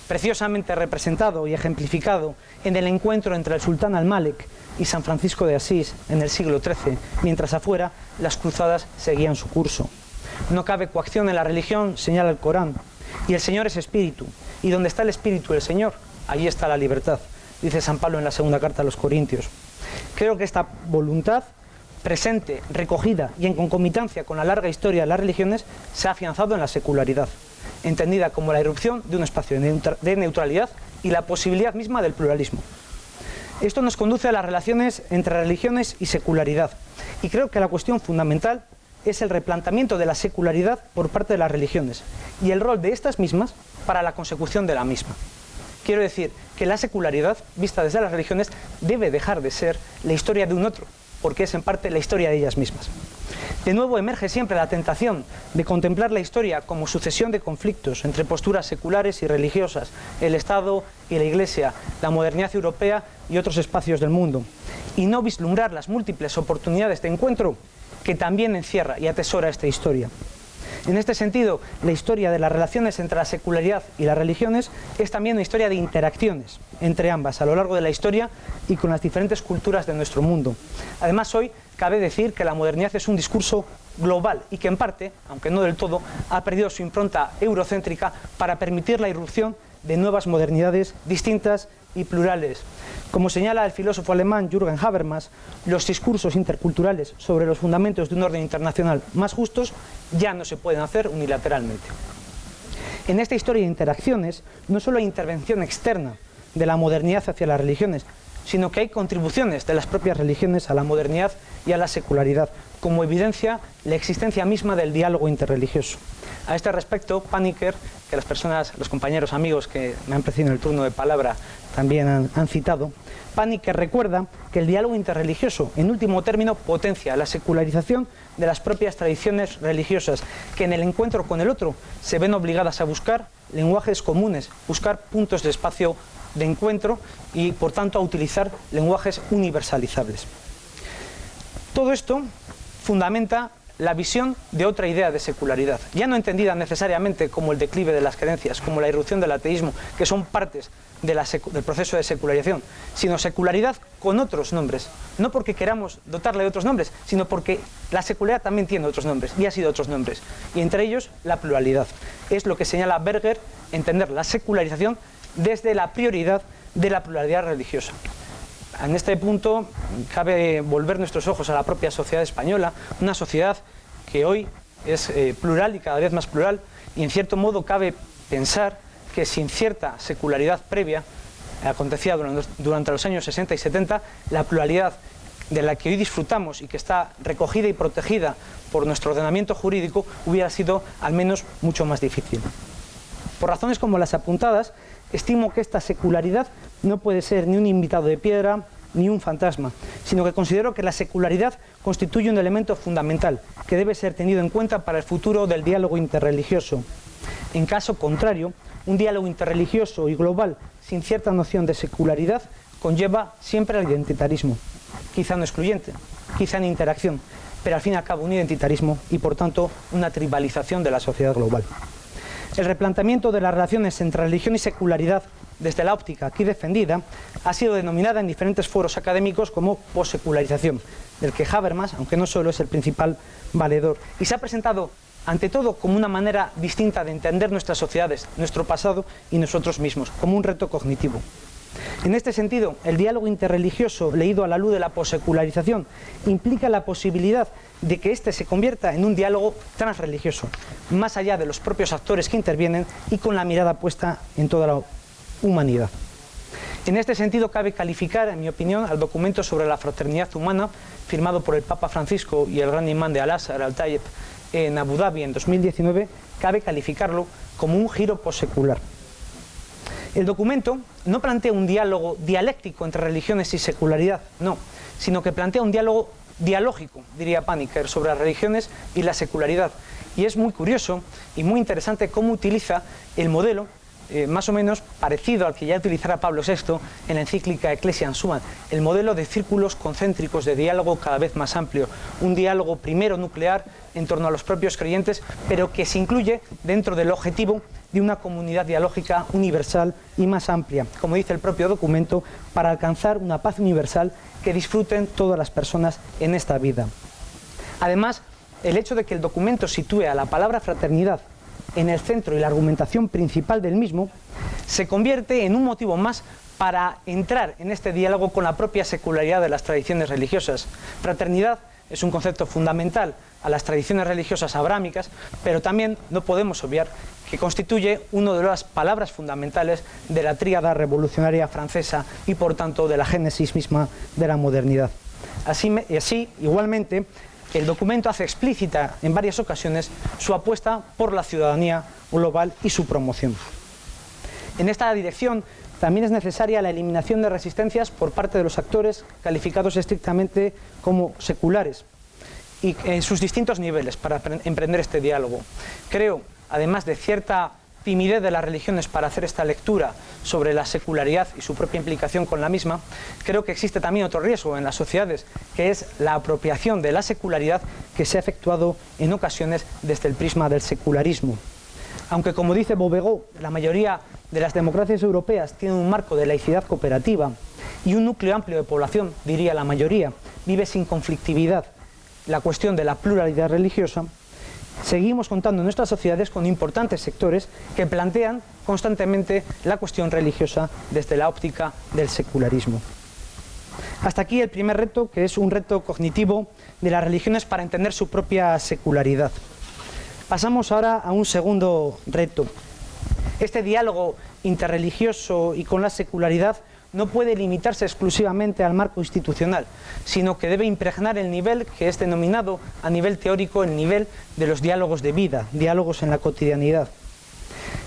preciosamente representado y ejemplificado en el encuentro entre el sultán Al-Málek y San Francisco de Asís en el siglo XIII, mientras afuera las cruzadas seguían su curso. No cabe coacción en la religión, señala el Corán, y el Señor es espíritu, y donde está el espíritu del Señor, allí está la libertad, dice San Pablo en la segunda carta a los Corintios. Creo que esta voluntad presente, recogida y en concomitancia con la larga historia de las religiones, se ha afianzado en la secularidad, entendida como la irrupción de un espacio de neutralidad y la posibilidad misma del pluralismo. Esto nos conduce a las relaciones entre religiones y secularidad, y creo que la cuestión fundamental es el replanteamiento de la secularidad por parte de las religiones y el rol de estas mismas para la consecución de la misma. Quiero decir que la secularidad, vista desde las religiones, debe dejar de ser la historia de un otro, porque es en parte la historia de ellas mismas. De nuevo emerge siempre la tentación de contemplar la historia como sucesión de conflictos entre posturas seculares y religiosas, el Estado y la Iglesia, la modernidad europea y otros espacios del mundo, y no vislumbrar las múltiples oportunidades de encuentro que también encierra y atesora esta historia. En este sentido, la historia de las relaciones entre la secularidad y las religiones es también una historia de interacciones entre ambas a lo largo de la historia y con las diferentes culturas de nuestro mundo. Además, hoy cabe decir que la modernidad es un discurso global y que en parte, aunque no del todo, ha perdido su impronta eurocéntrica para permitir la irrupción de nuevas modernidades distintas y plurales. Como señala el filósofo alemán Jürgen Habermas, los discursos interculturales sobre los fundamentos de un orden internacional más justos ya no se pueden hacer unilateralmente. En esta historia de interacciones no solo hay intervención externa de la modernidad hacia las religiones, sino que hay contribuciones de las propias religiones a la modernidad y a la secularidad, como evidencia la existencia misma del diálogo interreligioso. A este respecto, Paniker, que los compañeros amigos que me han precedido en el turno de palabra también han citado, Paniker recuerda que el diálogo interreligioso, en último término, potencia la secularización de las propias tradiciones religiosas, que en el encuentro con el otro se ven obligadas a buscar lenguajes comunes, buscar puntos de espacio de encuentro y, por tanto, a utilizar lenguajes universalizables. Todo esto fundamenta la visión de otra idea de secularidad, ya no entendida necesariamente como el declive de las creencias, como la irrupción del ateísmo, que son partes del proceso de secularización, sino secularidad con otros nombres, no porque queramos dotarle de otros nombres, sino porque la secularidad también tiene otros nombres, y ha sido otros nombres, y entre ellos la pluralidad. Es lo que señala Berger, entender la secularización desde la prioridad de la pluralidad religiosa. En este punto cabe volver nuestros ojos a la propia sociedad española, una sociedad que hoy es plural y cada vez más plural, y en cierto modo cabe pensar que sin cierta secularidad previa, acontecía durante los años 60 y 70, la pluralidad de la que hoy disfrutamos y que está recogida y protegida por nuestro ordenamiento jurídico hubiera sido al menos mucho más difícil. Por razones como las apuntadas, estimo que esta secularidad no puede ser ni un invitado de piedra ni un fantasma, sino que considero que la secularidad constituye un elemento fundamental que debe ser tenido en cuenta para el futuro del diálogo interreligioso. En caso contrario, un diálogo interreligioso y global sin cierta noción de secularidad conlleva siempre al identitarismo, quizá no excluyente, quizá en interacción, pero al fin y al cabo un identitarismo y por tanto una tribalización de la sociedad global. El replanteamiento de las relaciones entre religión y secularidad desde la óptica aquí defendida ha sido denominada en diferentes foros académicos como possecularización, del que Habermas, aunque no solo, es el principal valedor, y se ha presentado ante todo como una manera distinta de entender nuestras sociedades, nuestro pasado y nosotros mismos, como un reto cognitivo. En este sentido, el diálogo interreligioso, leído a la luz de la possecularización, implica la posibilidad de que éste se convierta en un diálogo transreligioso, más allá de los propios actores que intervienen y con la mirada puesta en toda la humanidad. En este sentido, cabe calificar, en mi opinión, al documento sobre la fraternidad humana, firmado por el Papa Francisco y el gran imán de Al-Azhar, Al-Tayeb, en Abu Dhabi en 2019, cabe calificarlo como un giro possecular. El documento no plantea un diálogo dialéctico entre religiones y secularidad, no, sino que plantea un diálogo dialógico, diría Paniker, sobre las religiones y la secularidad. Y es muy curioso y muy interesante cómo utiliza el modelo más o menos parecido al que ya utilizara Pablo VI en la encíclica Ecclesiam Summa, el modelo de círculos concéntricos de diálogo cada vez más amplio, un diálogo primero nuclear en torno a los propios creyentes, pero que se incluye dentro del objetivo de una comunidad dialógica universal y más amplia, como dice el propio documento, para alcanzar una paz universal que disfruten todas las personas en esta vida. Además, el hecho de que el documento sitúe a la palabra fraternidad en el centro y la argumentación principal del mismo, se convierte en un motivo más para entrar en este diálogo con la propia secularidad de las tradiciones religiosas. Fraternidad es un concepto fundamental a las tradiciones religiosas abrámicas, pero también no podemos obviar que constituye una de las palabras fundamentales de la tríada revolucionaria francesa y por tanto de la génesis misma de la modernidad. Así, igualmente, el documento hace explícita en varias ocasiones su apuesta por la ciudadanía global y su promoción. En esta dirección también es necesaria la eliminación de resistencias por parte de los actores calificados estrictamente como seculares y en sus distintos niveles para emprender este diálogo. Creo, además de cierta timidez de las religiones para hacer esta lectura sobre la secularidad y su propia implicación con la misma, creo que existe también otro riesgo en las sociedades, que es la apropiación de la secularidad que se ha efectuado en ocasiones desde el prisma del secularismo. Aunque, como dice Beaubegot, la mayoría de las democracias europeas tienen un marco de laicidad cooperativa y un núcleo amplio de población, diría la mayoría, vive sin conflictividad la cuestión de la pluralidad religiosa, seguimos contando en nuestras sociedades con importantes sectores que plantean constantemente la cuestión religiosa desde la óptica del secularismo. Hasta aquí el primer reto, que es un reto cognitivo de las religiones para entender su propia secularidad. Pasamos ahora a un segundo reto. Este diálogo interreligioso y con la secularidad no puede limitarse exclusivamente al marco institucional, sino que debe impregnar el nivel que es denominado a nivel teórico el nivel de los diálogos de vida, diálogos en la cotidianidad.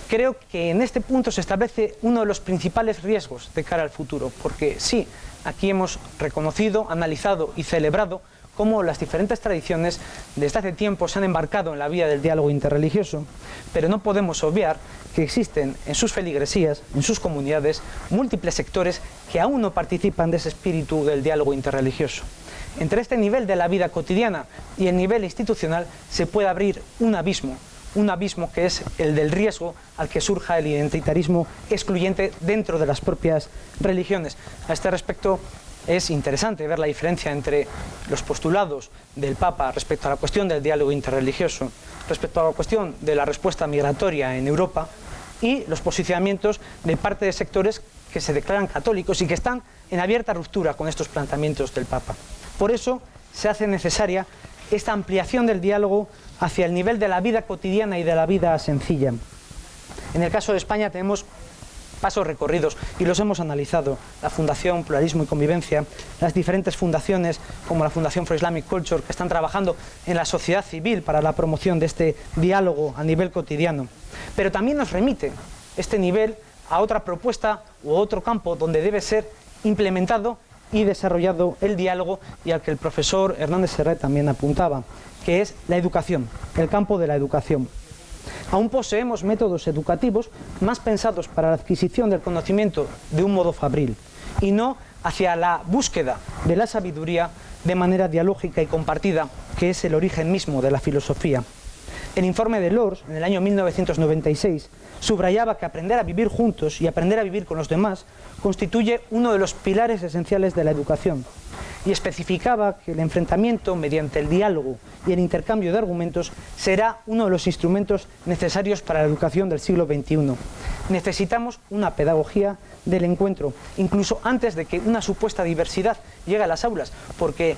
Creo que en este punto se establece uno de los principales riesgos de cara al futuro, porque sí, aquí hemos reconocido, analizado y celebrado cómo las diferentes tradiciones desde hace tiempo se han embarcado en la vía del diálogo interreligioso, pero no podemos obviar que existen en sus feligresías, en sus comunidades, múltiples sectores que aún no participan de ese espíritu del diálogo interreligioso. Entre este nivel de la vida cotidiana y el nivel institucional se puede abrir un abismo que es el del riesgo al que surja el identitarismo excluyente dentro de las propias religiones. A este respecto, es interesante ver la diferencia entre los postulados del Papa respecto a la cuestión del diálogo interreligioso, respecto a la cuestión de la respuesta migratoria en Europa y los posicionamientos de parte de sectores que se declaran católicos y que están en abierta ruptura con estos planteamientos del Papa. Por eso se hace necesaria esta ampliación del diálogo hacia el nivel de la vida cotidiana y de la vida sencilla. En el caso de España tenemos pasos recorridos y los hemos analizado. La Fundación Pluralismo y Convivencia, las diferentes fundaciones como la Fundación for Islamic Culture que están trabajando en la sociedad civil para la promoción de este diálogo a nivel cotidiano. Pero también nos remite este nivel a otra propuesta u otro campo donde debe ser implementado y desarrollado el diálogo y al que el profesor Hernández Serret también apuntaba, que es la educación, el campo de la educación. Aún poseemos métodos educativos más pensados para la adquisición del conocimiento de un modo fabril y no hacia la búsqueda de la sabiduría de manera dialógica y compartida, que es el origen mismo de la filosofía. El informe de Lors, en el año 1996, subrayaba que aprender a vivir juntos y aprender a vivir con los demás constituye uno de los pilares esenciales de la educación. y especificaba que el enfrentamiento mediante el diálogo y el intercambio de argumentos será uno de los instrumentos necesarios para la educación del siglo XXI. Necesitamos una pedagogía del encuentro, incluso antes de que una supuesta diversidad llegue a las aulas, porque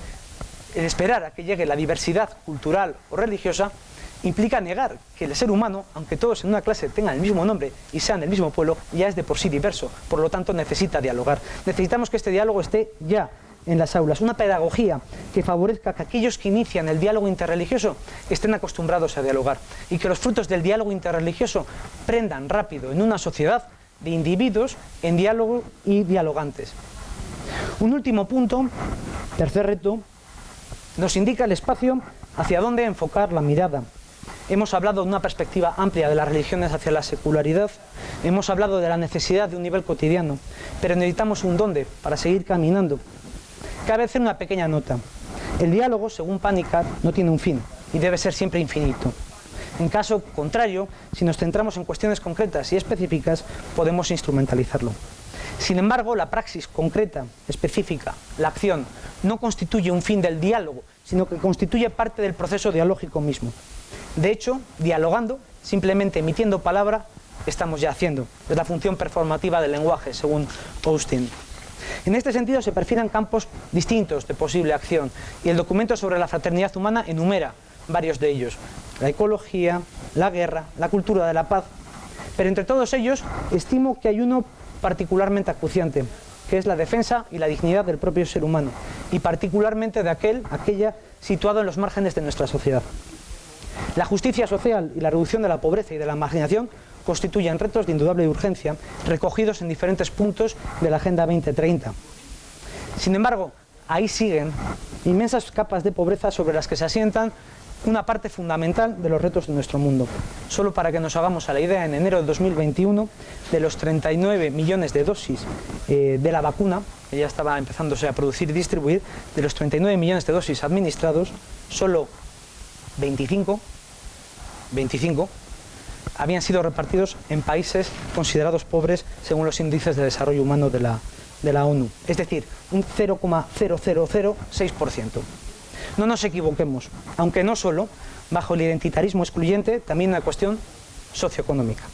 el esperar a que llegue la diversidad cultural o religiosa implica negar que el ser humano, aunque todos en una clase tengan el mismo nombre y sean del mismo pueblo, ya es de por sí diverso, por lo tanto necesita dialogar. Necesitamos que este diálogo esté ya en las aulas, una pedagogía que favorezca que aquellos que inician el diálogo interreligioso estén acostumbrados a dialogar y que los frutos del diálogo interreligioso prendan rápido en una sociedad de individuos en diálogo y dialogantes. Un último punto, tercer reto, nos indica el espacio hacia dónde enfocar la mirada. Hemos hablado de una perspectiva amplia de las religiones hacia la secularidad, hemos hablado de la necesidad de un nivel cotidiano, pero necesitamos un dónde para seguir caminando. Cabe hacer una pequeña nota. El diálogo, según Panikkar, no tiene un fin y debe ser siempre infinito. En caso contrario, si nos centramos en cuestiones concretas y específicas, podemos instrumentalizarlo. Sin embargo, la praxis concreta, específica, la acción, no constituye un fin del diálogo, sino que constituye parte del proceso dialógico mismo. De hecho, dialogando, simplemente emitiendo palabra, estamos ya haciendo. Es la función performativa del lenguaje, según Austin. En este sentido, se perfilan campos distintos de posible acción, y el documento sobre la fraternidad humana enumera varios de ellos: la ecología, la guerra, la cultura de la paz. Pero entre todos ellos, estimo que hay uno particularmente acuciante, que es la defensa y la dignidad del propio ser humano, y particularmente de aquella situado en los márgenes de nuestra sociedad. La justicia social y la reducción de la pobreza y de la marginación constituyen retos de indudable urgencia, recogidos en diferentes puntos de la Agenda 2030. Sin embargo, ahí siguen inmensas capas de pobreza sobre las que se asientan una parte fundamental de los retos de nuestro mundo. Solo para que nos hagamos a la idea, en enero de 2021, de los 39 millones de dosis de la vacuna, que ya estaba empezándose a producir y distribuir, de los 39 millones de dosis administrados, solo 25 habían sido repartidos en países considerados pobres según los índices de desarrollo humano de la ONU. Es decir, un 0,0006%. No nos equivoquemos, aunque no solo bajo el identitarismo excluyente, también una cuestión socioeconómica.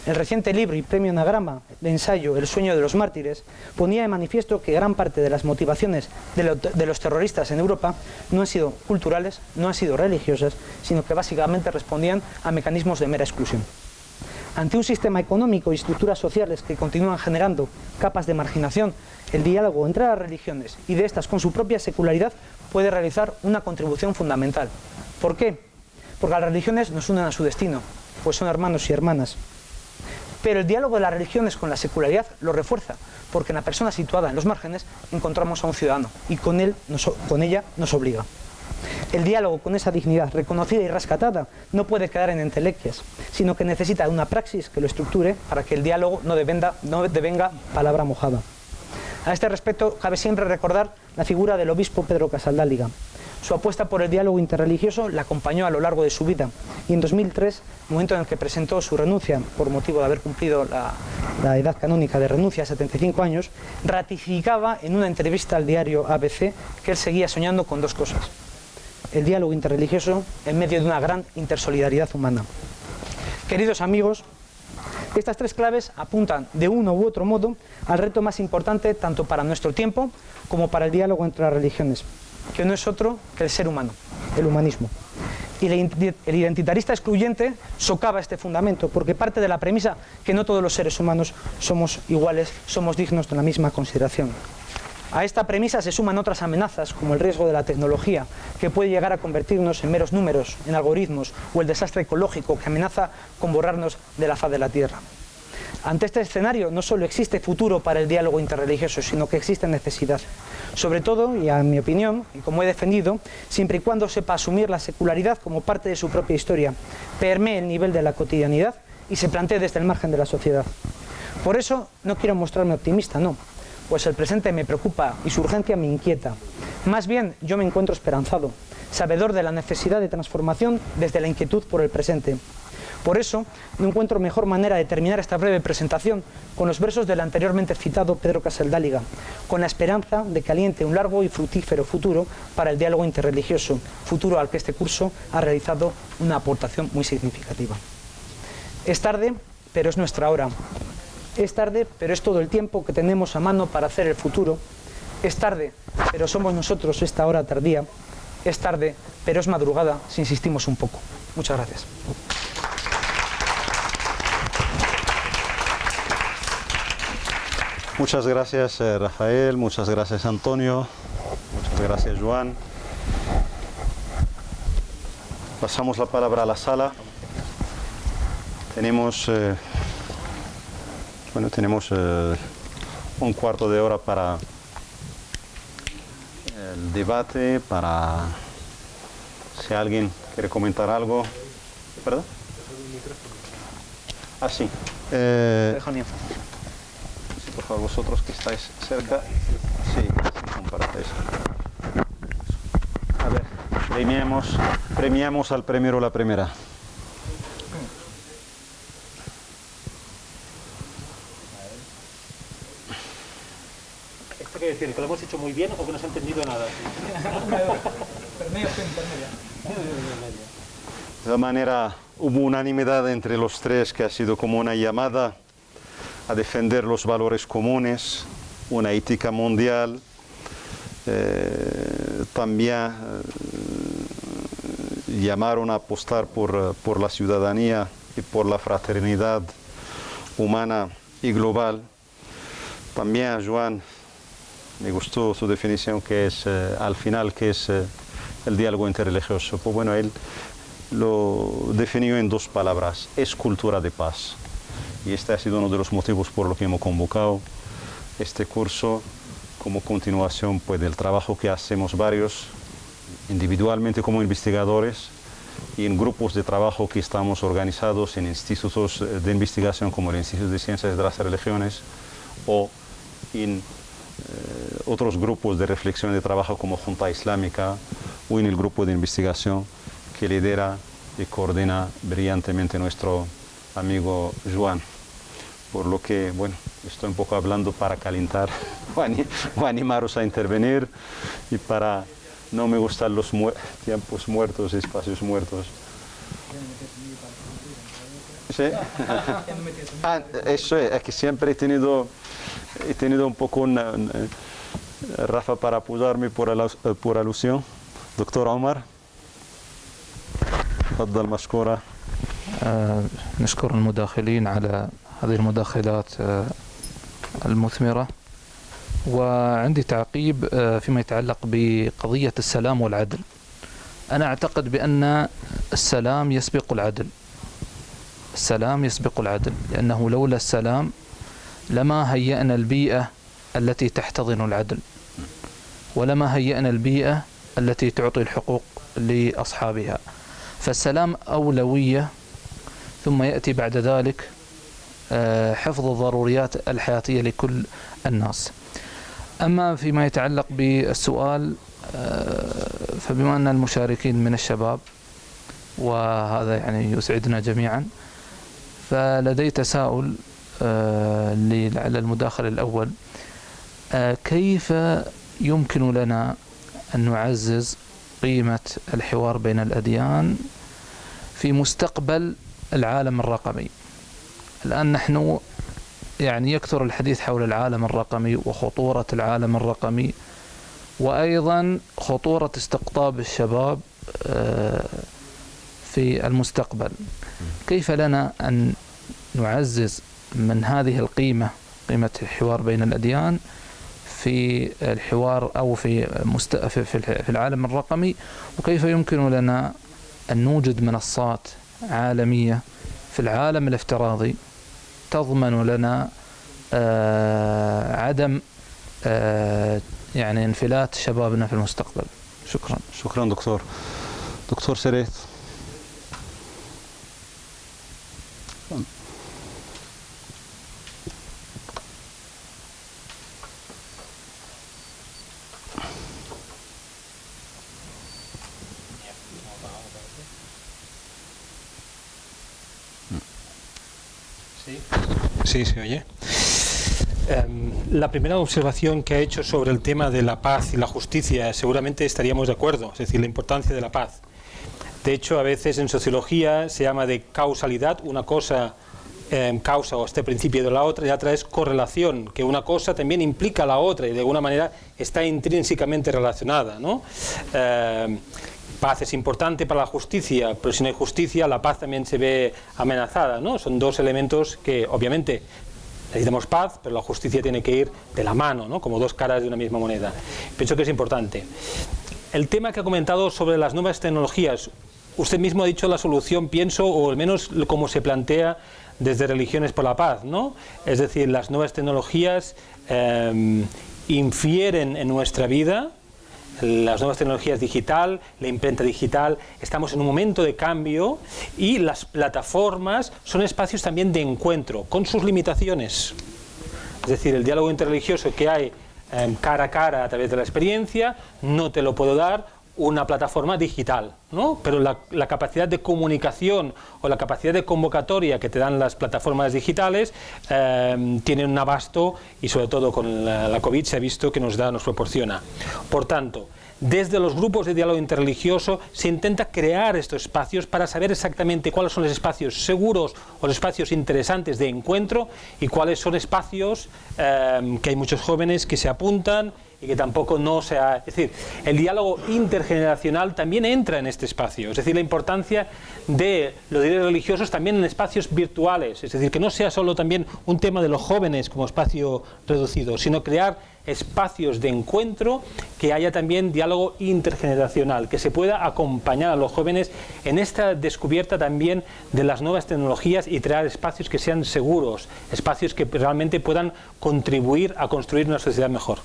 El reciente libro y premio Anagrama de ensayo El sueño de los mártires ponía de manifiesto que gran parte de las motivaciones de los terroristas en Europa no han sido culturales, no han sido religiosas, sino que básicamente respondían a mecanismos de mera exclusión. Ante un sistema económico y estructuras sociales que continúan generando capas de marginación, el diálogo entre las religiones y de estas con su propia secularidad puede realizar una contribución fundamental. ¿Por qué? Porque las religiones nos unen a su destino, pues son hermanos y hermanas. Pero el diálogo de las religiones con la secularidad lo refuerza, porque en la persona situada en los márgenes encontramos a un ciudadano y con ella nos obliga. El diálogo con esa dignidad reconocida y rescatada no puede quedar en entelequias, sino que necesita de una praxis que lo estructure para que el diálogo no devenga palabra mojada. A este respecto, cabe siempre recordar la figura del obispo Pedro Casaldáliga. Su apuesta por el diálogo interreligioso la acompañó a lo largo de su vida, y en 2003, momento en el que presentó su renuncia por motivo de haber cumplido la edad canónica de renuncia, 75 años, ratificaba en una entrevista al diario ABC que él seguía soñando con dos cosas: el diálogo interreligioso en medio de una gran intersolidaridad humana. Queridos amigos, estas tres claves apuntan de uno u otro modo al reto más importante tanto para nuestro tiempo como para el diálogo entre las religiones, que no es otro que el ser humano, el humanismo. Y el identitarista excluyente socava este fundamento, porque parte de la premisa que no todos los seres humanos somos iguales, somos dignos de la misma consideración. A esta premisa se suman otras amenazas, como el riesgo de la tecnología, que puede llegar a convertirnos en meros números, en algoritmos, o el desastre ecológico, que amenaza con borrarnos de la faz de la Tierra. Ante este escenario no solo existe futuro para el diálogo interreligioso, sino que existe necesidad. Sobre todo, y a mi opinión, y como he defendido, siempre y cuando sepa asumir la secularidad como parte de su propia historia, permee el nivel de la cotidianidad y se plantee desde el margen de la sociedad. Por eso no quiero mostrarme optimista, no, pues el presente me preocupa y su urgencia me inquieta. Más bien, yo me encuentro esperanzado, sabedor de la necesidad de transformación desde la inquietud por el presente. Por eso, no encuentro mejor manera de terminar esta breve presentación con los versos del anteriormente citado Pedro Casaldáliga, con la esperanza de que aliente un largo y fructífero futuro para el diálogo interreligioso, futuro al que este curso ha realizado una aportación muy significativa. Es tarde, pero es nuestra hora. Es tarde, pero es todo el tiempo que tenemos a mano para hacer el futuro. Es tarde, pero somos nosotros esta hora tardía. Es tarde, pero es madrugada si insistimos un poco. Muchas gracias. Muchas gracias, Rafael, muchas gracias, Antonio, muchas gracias, Joan. Pasamos la palabra a la sala. Tenemos un cuarto de hora para el debate, para si alguien quiere comentar algo. ¿Perdón? Ah, sí. Por favor, vosotros que estáis cerca, sí, compartáis. A ver, premiamos al primero o la primera. ¿Esto quiere decir que lo hemos hecho muy bien o que no se ha entendido nada? De todas maneras, hubo unanimidad entre los tres que ha sido como una llamada a defender los valores comunes, una ética mundial, también llamaron a apostar por la ciudadanía y por la fraternidad humana y global. También a Joan me gustó su definición que es al final que es el diálogo interreligioso. Pues bueno, él lo definió en dos palabras: es cultura de paz. Y este ha sido uno de los motivos por los que hemos convocado este curso como continuación pues, del trabajo que hacemos varios, individualmente como investigadores y en grupos de trabajo que estamos organizados en institutos de investigación como el Instituto de Ciencias de las Religiones o en otros grupos de reflexión y de trabajo como Junta Islámica o en el grupo de investigación que lidera y coordina brillantemente nuestro amigo Joan. Por lo que, bueno, estoy un poco hablando para calentar o animaros a intervenir y para no me gustan los tiempos muertos, espacios muertos. ¿Sí? Eso es que siempre he tenido un poco Rafa para apoyarme por alusión. Doctor Omar, تفضل مشكورة. نشكر المداخلين على هذه المداخلات المثمرة، وعندي تعقيب فيما يتعلق بقضية السلام والعدل. أنا أعتقد بأن السلام يسبق العدل. السلام يسبق العدل، لأنه لولا السلام لما هيئنا البيئة التي تحتضن العدل، ولما هيئنا البيئة التي تعطي الحقوق لأصحابها. فالسلام أولوية، ثم يأتي بعد ذلك حفظ الضروريات الحياتية لكل الناس. أما فيما يتعلق بالسؤال، فبما أن المشاركين من الشباب وهذا يعني يسعدنا جميعا، فلدي تساؤل لعل المداخل الأول: كيف يمكن لنا أن نعزز قيمة الحوار بين الأديان في مستقبل العالم الرقمي؟ الآن نحن يعني يكثر الحديث حول العالم الرقمي وخطورة العالم الرقمي، وأيضا خطورة استقطاب الشباب في المستقبل. كيف لنا أن نعزز من هذه القيمة، قيمة الحوار بين الأديان، في الحوار أو في العالم الرقمي؟ وكيف يمكن لنا أن نوجد منصات عالمية في العالم الافتراضي تضمن لنا عدم يعني انفلات شبابنا في المستقبل؟ شكرا. شكرا دكتور. دكتور سريت. Sí, se oye. La primera observación que ha hecho sobre el tema de la paz y la justicia, seguramente estaríamos de acuerdo, es decir, la importancia de la paz. De hecho, a veces en sociología se llama de causalidad, una cosa causa o este principio de la otra, y la otra es correlación, que una cosa también implica a la otra y de alguna manera está intrínsecamente relacionada, ¿no? Paz es importante para la justicia, pero si no hay justicia, la paz también se ve amenazada, ¿no? Son dos elementos que obviamente necesitamos paz, pero la justicia tiene que ir de la mano, ¿no? Como dos caras de una misma moneda. Pienso que es importante. El tema que ha comentado sobre las nuevas tecnologías, usted mismo ha dicho la solución, pienso, o al menos como se plantea desde Religiones por la Paz, ¿no? Es decir, las nuevas tecnologías infieren en nuestra vida. Las nuevas tecnologías digital, la imprenta digital, estamos en un momento de cambio y las plataformas son espacios también de encuentro, con sus limitaciones. Es decir, el diálogo interreligioso que hay cara a cara a través de la experiencia, no te lo puedo dar una plataforma digital, ¿no? Pero la capacidad de comunicación o la capacidad de convocatoria que te dan las plataformas digitales tienen un abasto y sobre todo con la COVID se ha visto que nos proporciona. Por tanto, desde los grupos de diálogo interreligioso se intenta crear estos espacios para saber exactamente cuáles son los espacios seguros o los espacios interesantes de encuentro y cuáles son espacios que hay muchos jóvenes que se apuntan y que tampoco no sea... Es decir, el diálogo intergeneracional también entra en este espacio. Es decir, la importancia de los diálogos religiosos también en espacios virtuales. Es decir, que no sea solo también un tema de los jóvenes como espacio reducido, sino crear espacios de encuentro, que haya también diálogo intergeneracional, que se pueda acompañar a los jóvenes en esta descubierta también de las nuevas tecnologías y crear espacios que sean seguros, espacios que realmente puedan contribuir a construir una sociedad mejor.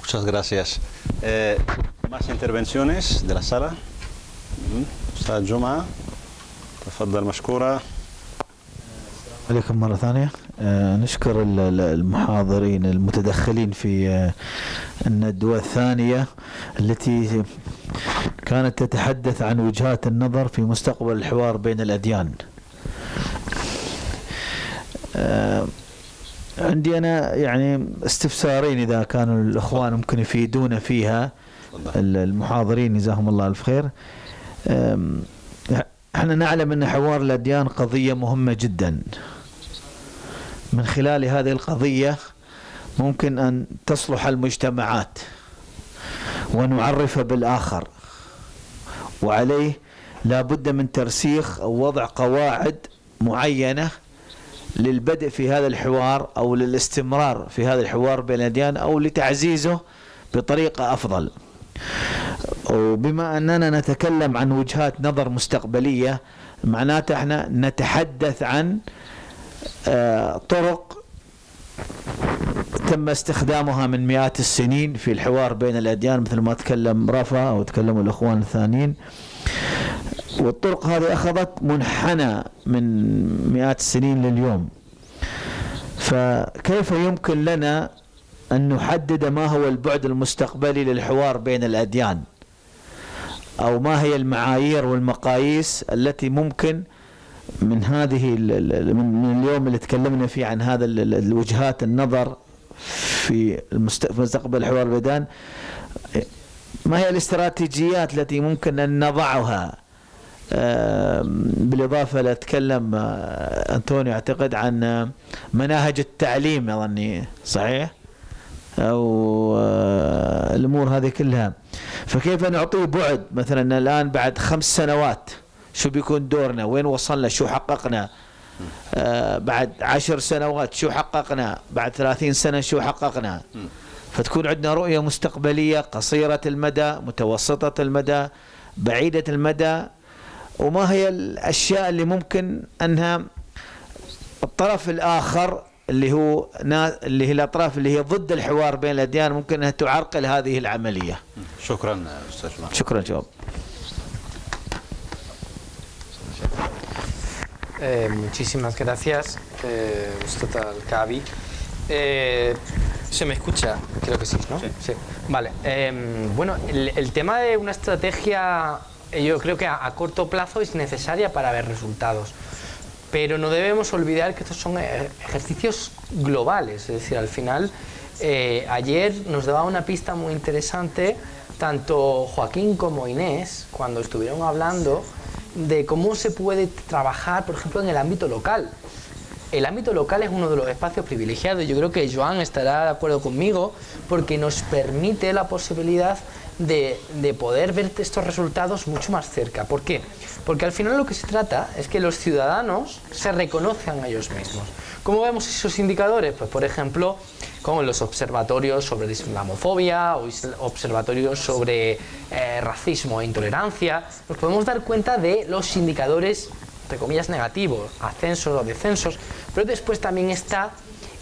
Muchas gracias. Más intervenciones de la sala. أستاذ جمعة تفضل مشكورة. عليكم مرة ثانية. نشكر المحاضرين المتدخلين في الندوة الثانية التي كانت تتحدث عن وجهات النظر في مستقبل الحوار بين الأديان. عندي أنا يعني استفسارين إذا كانوا الأخوان ممكن يفيدونا فيها المحاضرين جزاهم الله ألف خير. احنا نعلم أن حوار الأديان قضية مهمة جدا. من خلال هذه القضية ممكن أن تصلح المجتمعات ونعرف بالآخر، وعليه لا بد من ترسيخ أو وضع قواعد معينة للبدء في هذا الحوار أو للاستمرار في هذا الحوار بين الأديان أو لتعزيزه بطريقة أفضل. وبما أننا نتكلم عن وجهات نظر مستقبلية، معناته احنا نتحدث عن طرق تم استخدامها من مئات السنين في الحوار بين الأديان، مثل ما تكلم رفا أو تكلموا الأخوان الثانيين، والطرق هذه أخذت منحنى من مئات السنين لليوم. فكيف يمكن لنا أن نحدد ما هو البعد المستقبلي للحوار بين الأديان، أو ما هي المعايير والمقاييس التي ممكن من هذه من اليوم اللي تكلمنا فيه عن هذا الوجهات النظر في مستقبل الحوار بين الأديان، ما هي الاستراتيجيات التي ممكن أن نضعها؟ بالإضافة لتكلم أنطونيو أعتقد عن مناهج التعليم، أظني صحيح، أو الأمور هذه كلها. فكيف نعطيه بعد مثلا الآن بعد 5 سنوات شو بيكون دورنا، وين وصلنا، شو حققنا، بعد 10 سنوات شو حققنا، بعد 30 سنة شو حققنا. فتكون عندنا رؤية مستقبلية قصيرة المدى، متوسطة المدى، بعيدة المدى، وما هي الأشياء اللي ممكن أنها الطرف الآخر اللي هي الأطراف اللي هي ضد الحوار بين الأديان ممكن أنها تعرقل هذه العملية. شكرا أستاذ جمعة. شكرا جواب. Muchísimas gracias, Ustad Al-Kaabi. ¿Se me escucha? Creo que sí, ¿no? Sí. Sí. Vale. Bueno, el tema de una estrategia, yo creo que a corto plazo es necesaria para ver resultados. pero no debemos olvidar que estos son ejercicios globales, es decir, al final, ayer nos daba una pista muy interesante, tanto Joaquín como Inés, cuando estuvieron hablando de cómo se puede trabajar, por ejemplo, en el ámbito local. El ámbito local es uno de los espacios privilegiados. Yo creo que Joan estará de acuerdo conmigo porque nos permite la posibilidad de poder ver estos resultados mucho más cerca. ¿Por qué? Porque al final lo que se trata es que los ciudadanos se reconozcan a ellos mismos. ¿Cómo vemos esos indicadores? Pues, por ejemplo, como los observatorios sobre islamofobia o observatorios sobre racismo e intolerancia, nos podemos dar cuenta de los indicadores, entre comillas, negativos, ascensos o descensos, pero después también está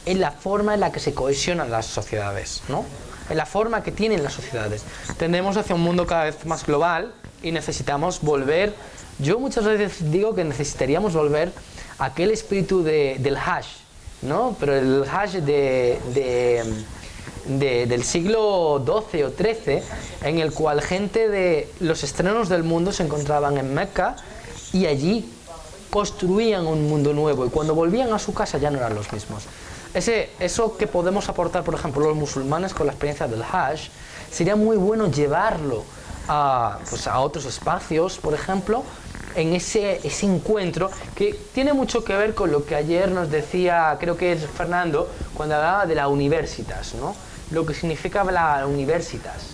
en la forma en la que se cohesionan las sociedades, ¿no? En la forma que tienen las sociedades. Tendemos hacia un mundo cada vez más global y necesitamos volver, yo muchas veces digo que necesitaríamos volver a aquel espíritu del Hajj, ¿no? Pero el Hajj del siglo XII o XIII, en el cual gente de los extremos del mundo se encontraban en Meca y allí construían un mundo nuevo y cuando volvían a su casa ya no eran los mismos. Eso que podemos aportar, por ejemplo, los musulmanes con la experiencia del Hajj, sería muy bueno llevarlo a otros espacios, por ejemplo, en ese encuentro que tiene mucho que ver con lo que ayer nos decía, creo que es Fernando, cuando hablaba de la universitas, ¿no? Lo que significa la universitas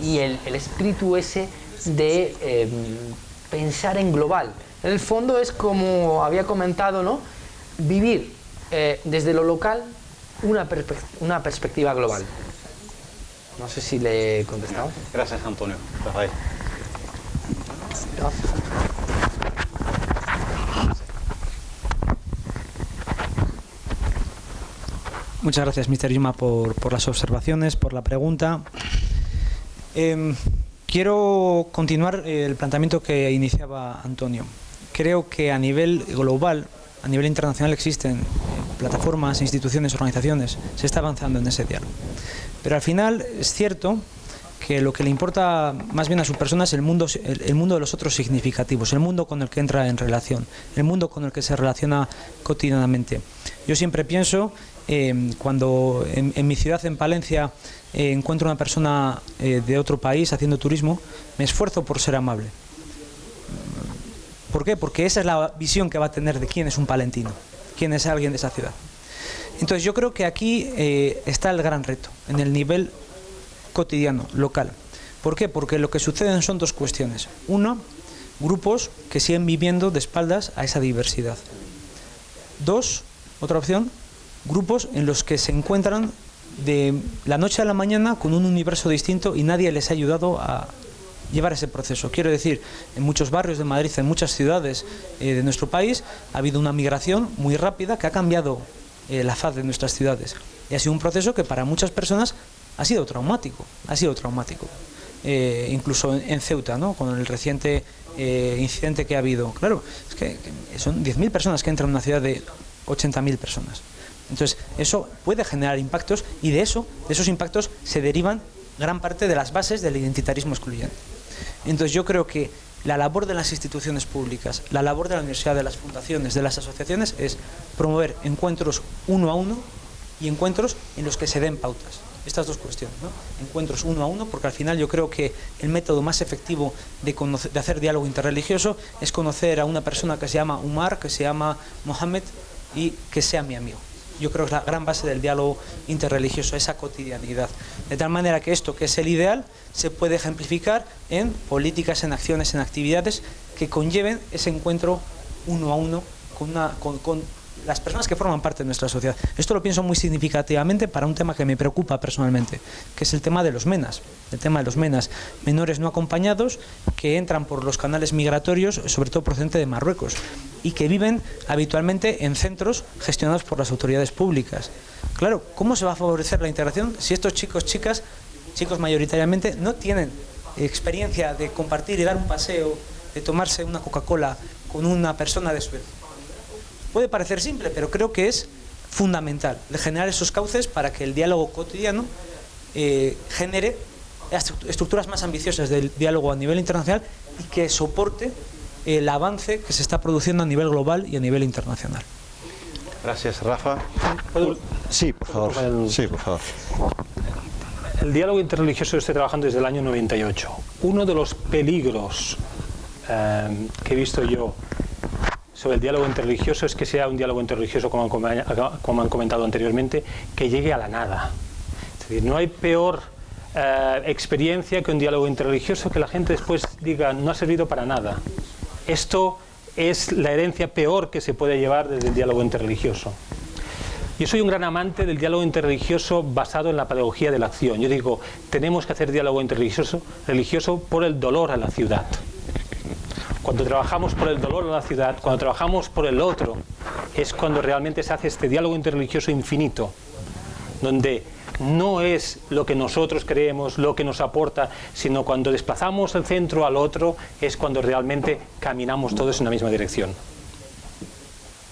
y el espíritu ese de pensar en global. En el fondo es como había comentado, ¿no? Vivir desde lo local una perspectiva global. No sé si le he contestado. Gracias, Antonio. Rafael. Muchas gracias, Mr. Yuma, por las observaciones, por la pregunta. Quiero continuar el planteamiento que iniciaba Antonio. Creo que a nivel global, a nivel internacional, existen plataformas, instituciones, organizaciones. Se está avanzando en ese diálogo. Pero al final es cierto que lo que le importa más bien a su persona es el mundo de los otros significativos, el mundo con el que entra en relación, el mundo con el que se relaciona cotidianamente. Yo siempre pienso, cuando en mi ciudad, en Palencia, encuentro una persona de otro país haciendo turismo, me esfuerzo por ser amable. ¿Por qué? Porque esa es la visión que va a tener de quién es un palentino, quién es alguien de esa ciudad. Entonces yo creo que aquí está el gran reto, en el nivel cotidiano, local. ¿Por qué? Porque lo que suceden son dos cuestiones. Uno, grupos que siguen viviendo de espaldas a esa diversidad. Dos, otra opción, grupos en los que se encuentran de la noche a la mañana con un universo distinto y nadie les ha ayudado a llevar ese proceso. Quiero decir, en muchos barrios de Madrid, en muchas ciudades de nuestro país, ha habido una migración muy rápida que ha cambiado la faz de nuestras ciudades. Y ha sido un proceso que para muchas personas ha sido traumático. Incluso en Ceuta, ¿no? Con el reciente incidente que ha habido. Claro, es que son 10.000 personas que entran en una ciudad de 80.000 personas. Entonces, eso puede generar impactos y de esos impactos se derivan gran parte de las bases del identitarismo excluyente. Entonces, yo creo que la labor de las instituciones públicas, la labor de la universidad, de las fundaciones, de las asociaciones, es promover encuentros uno a uno y encuentros en los que se den pautas. Estas dos cuestiones, ¿no? Encuentros uno a uno, porque al final yo creo que el método más efectivo de hacer diálogo interreligioso es conocer a una persona que se llama Umar, que se llama Mohammed y que sea mi amigo. Yo creo que es la gran base del diálogo interreligioso, esa cotidianidad. De tal manera que esto, que es el ideal, se puede ejemplificar en políticas, en acciones, en actividades que conlleven ese encuentro uno a uno con las personas que forman parte de nuestra sociedad. Esto lo pienso muy significativamente para un tema que me preocupa personalmente, que es el tema de los MENAs. El tema de los MENAs, menores no acompañados, que entran por los canales migratorios, sobre todo procedente de Marruecos, y que viven habitualmente en centros gestionados por las autoridades públicas. Claro, ¿cómo se va a favorecer la integración si estos chicos mayoritariamente no tienen experiencia de compartir y dar un paseo, de tomarse una Coca-Cola con una persona de su edad? Puede parecer simple, pero creo que es fundamental de generar esos cauces para que el diálogo cotidiano genere estructuras más ambiciosas del diálogo a nivel internacional y que soporte el avance que se está produciendo a nivel global y a nivel internacional. Gracias, Rafa. Sí, por favor. Sí, por favor. El diálogo interreligioso estoy trabajando desde el año 98. Uno de los peligros que he visto yo sobre el diálogo interreligioso es que sea un diálogo interreligioso, como han comentado anteriormente, que llegue a la nada. Es decir, no hay peor experiencia que un diálogo interreligioso que la gente después diga no ha servido para nada. Esto es la herencia peor que se puede llevar desde el diálogo interreligioso. Yo soy un gran amante del diálogo interreligioso basado en la pedagogía de la acción. Yo digo, tenemos que hacer diálogo interreligioso por el dolor a la ciudad. Cuando trabajamos por el dolor a la ciudad, cuando trabajamos por el otro, es cuando realmente se hace este diálogo interreligioso infinito, donde no es lo que nosotros creemos, lo que nos aporta, sino cuando desplazamos el centro al otro, es cuando realmente caminamos todos en la misma dirección.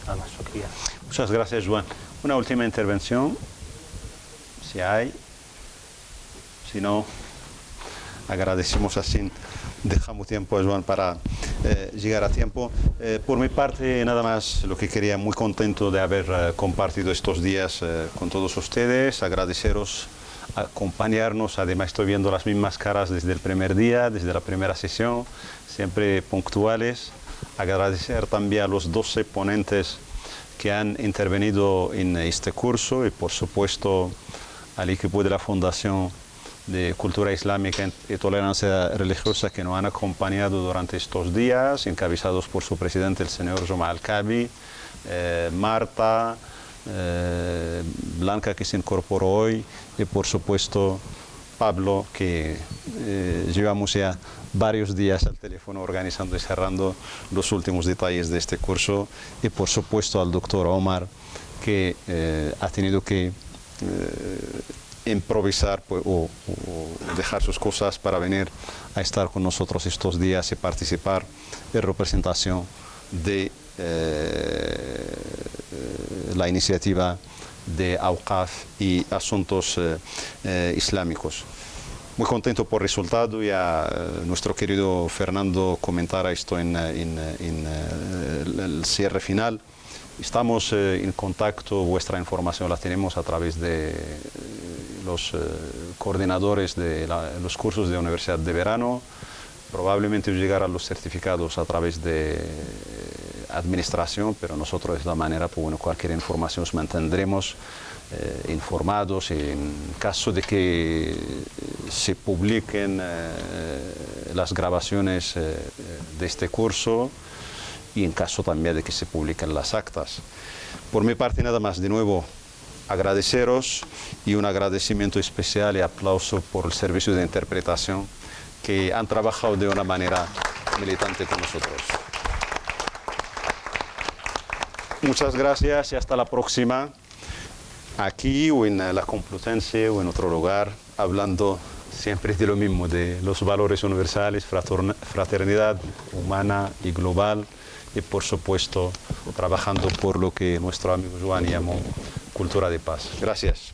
Nada más, lo quería. Muchas gracias, Joan. Una última intervención, si hay. Si no, agradecemos así. Dejamos tiempo a Joan para llegar a tiempo. Por mi parte, nada más lo que quería, muy contento de haber compartido estos días con todos ustedes, agradeceros acompañarnos, además estoy viendo las mismas caras desde el primer día, desde la primera sesión, siempre puntuales. Agradecer también a los 12 ponentes que han intervenido en este curso y por supuesto al equipo de la Fundación de Cultura Islámica y Tolerancia Religiosa que nos han acompañado durante estos días, encabezados por su presidente, el señor Juma Al-Kabi, Marta, Blanca, que se incorporó hoy, y por supuesto Pablo, que llevamos ya varios días al teléfono organizando y cerrando los últimos detalles de este curso, y por supuesto al doctor Omar, que ha tenido que improvisar o dejar sus cosas para venir a estar con nosotros estos días y participar en representación de la iniciativa de Awqaf y Asuntos Islámicos. Muy contento por el resultado, ya nuestro querido Fernando comentara esto en el cierre final. Estamos en contacto, vuestra información la tenemos a través de los coordinadores de los cursos de Universidad de Verano. Probablemente llegarán los certificados a través de administración, pero nosotros de esta manera, pues bueno, cualquier información os mantendremos informados. En caso de que se publiquen las grabaciones de este curso, y en caso también de que se publiquen las actas. Por mi parte nada más, de nuevo agradeceros y un agradecimiento especial y aplauso por el servicio de interpretación que han trabajado de una manera militante con nosotros. Muchas gracias y hasta la próxima, aquí o en la Complutense o en otro lugar, hablando siempre de lo mismo, de los valores universales, fraternidad humana y global, y por supuesto trabajando por lo que nuestro amigo Joan llamó cultura de paz. Gracias.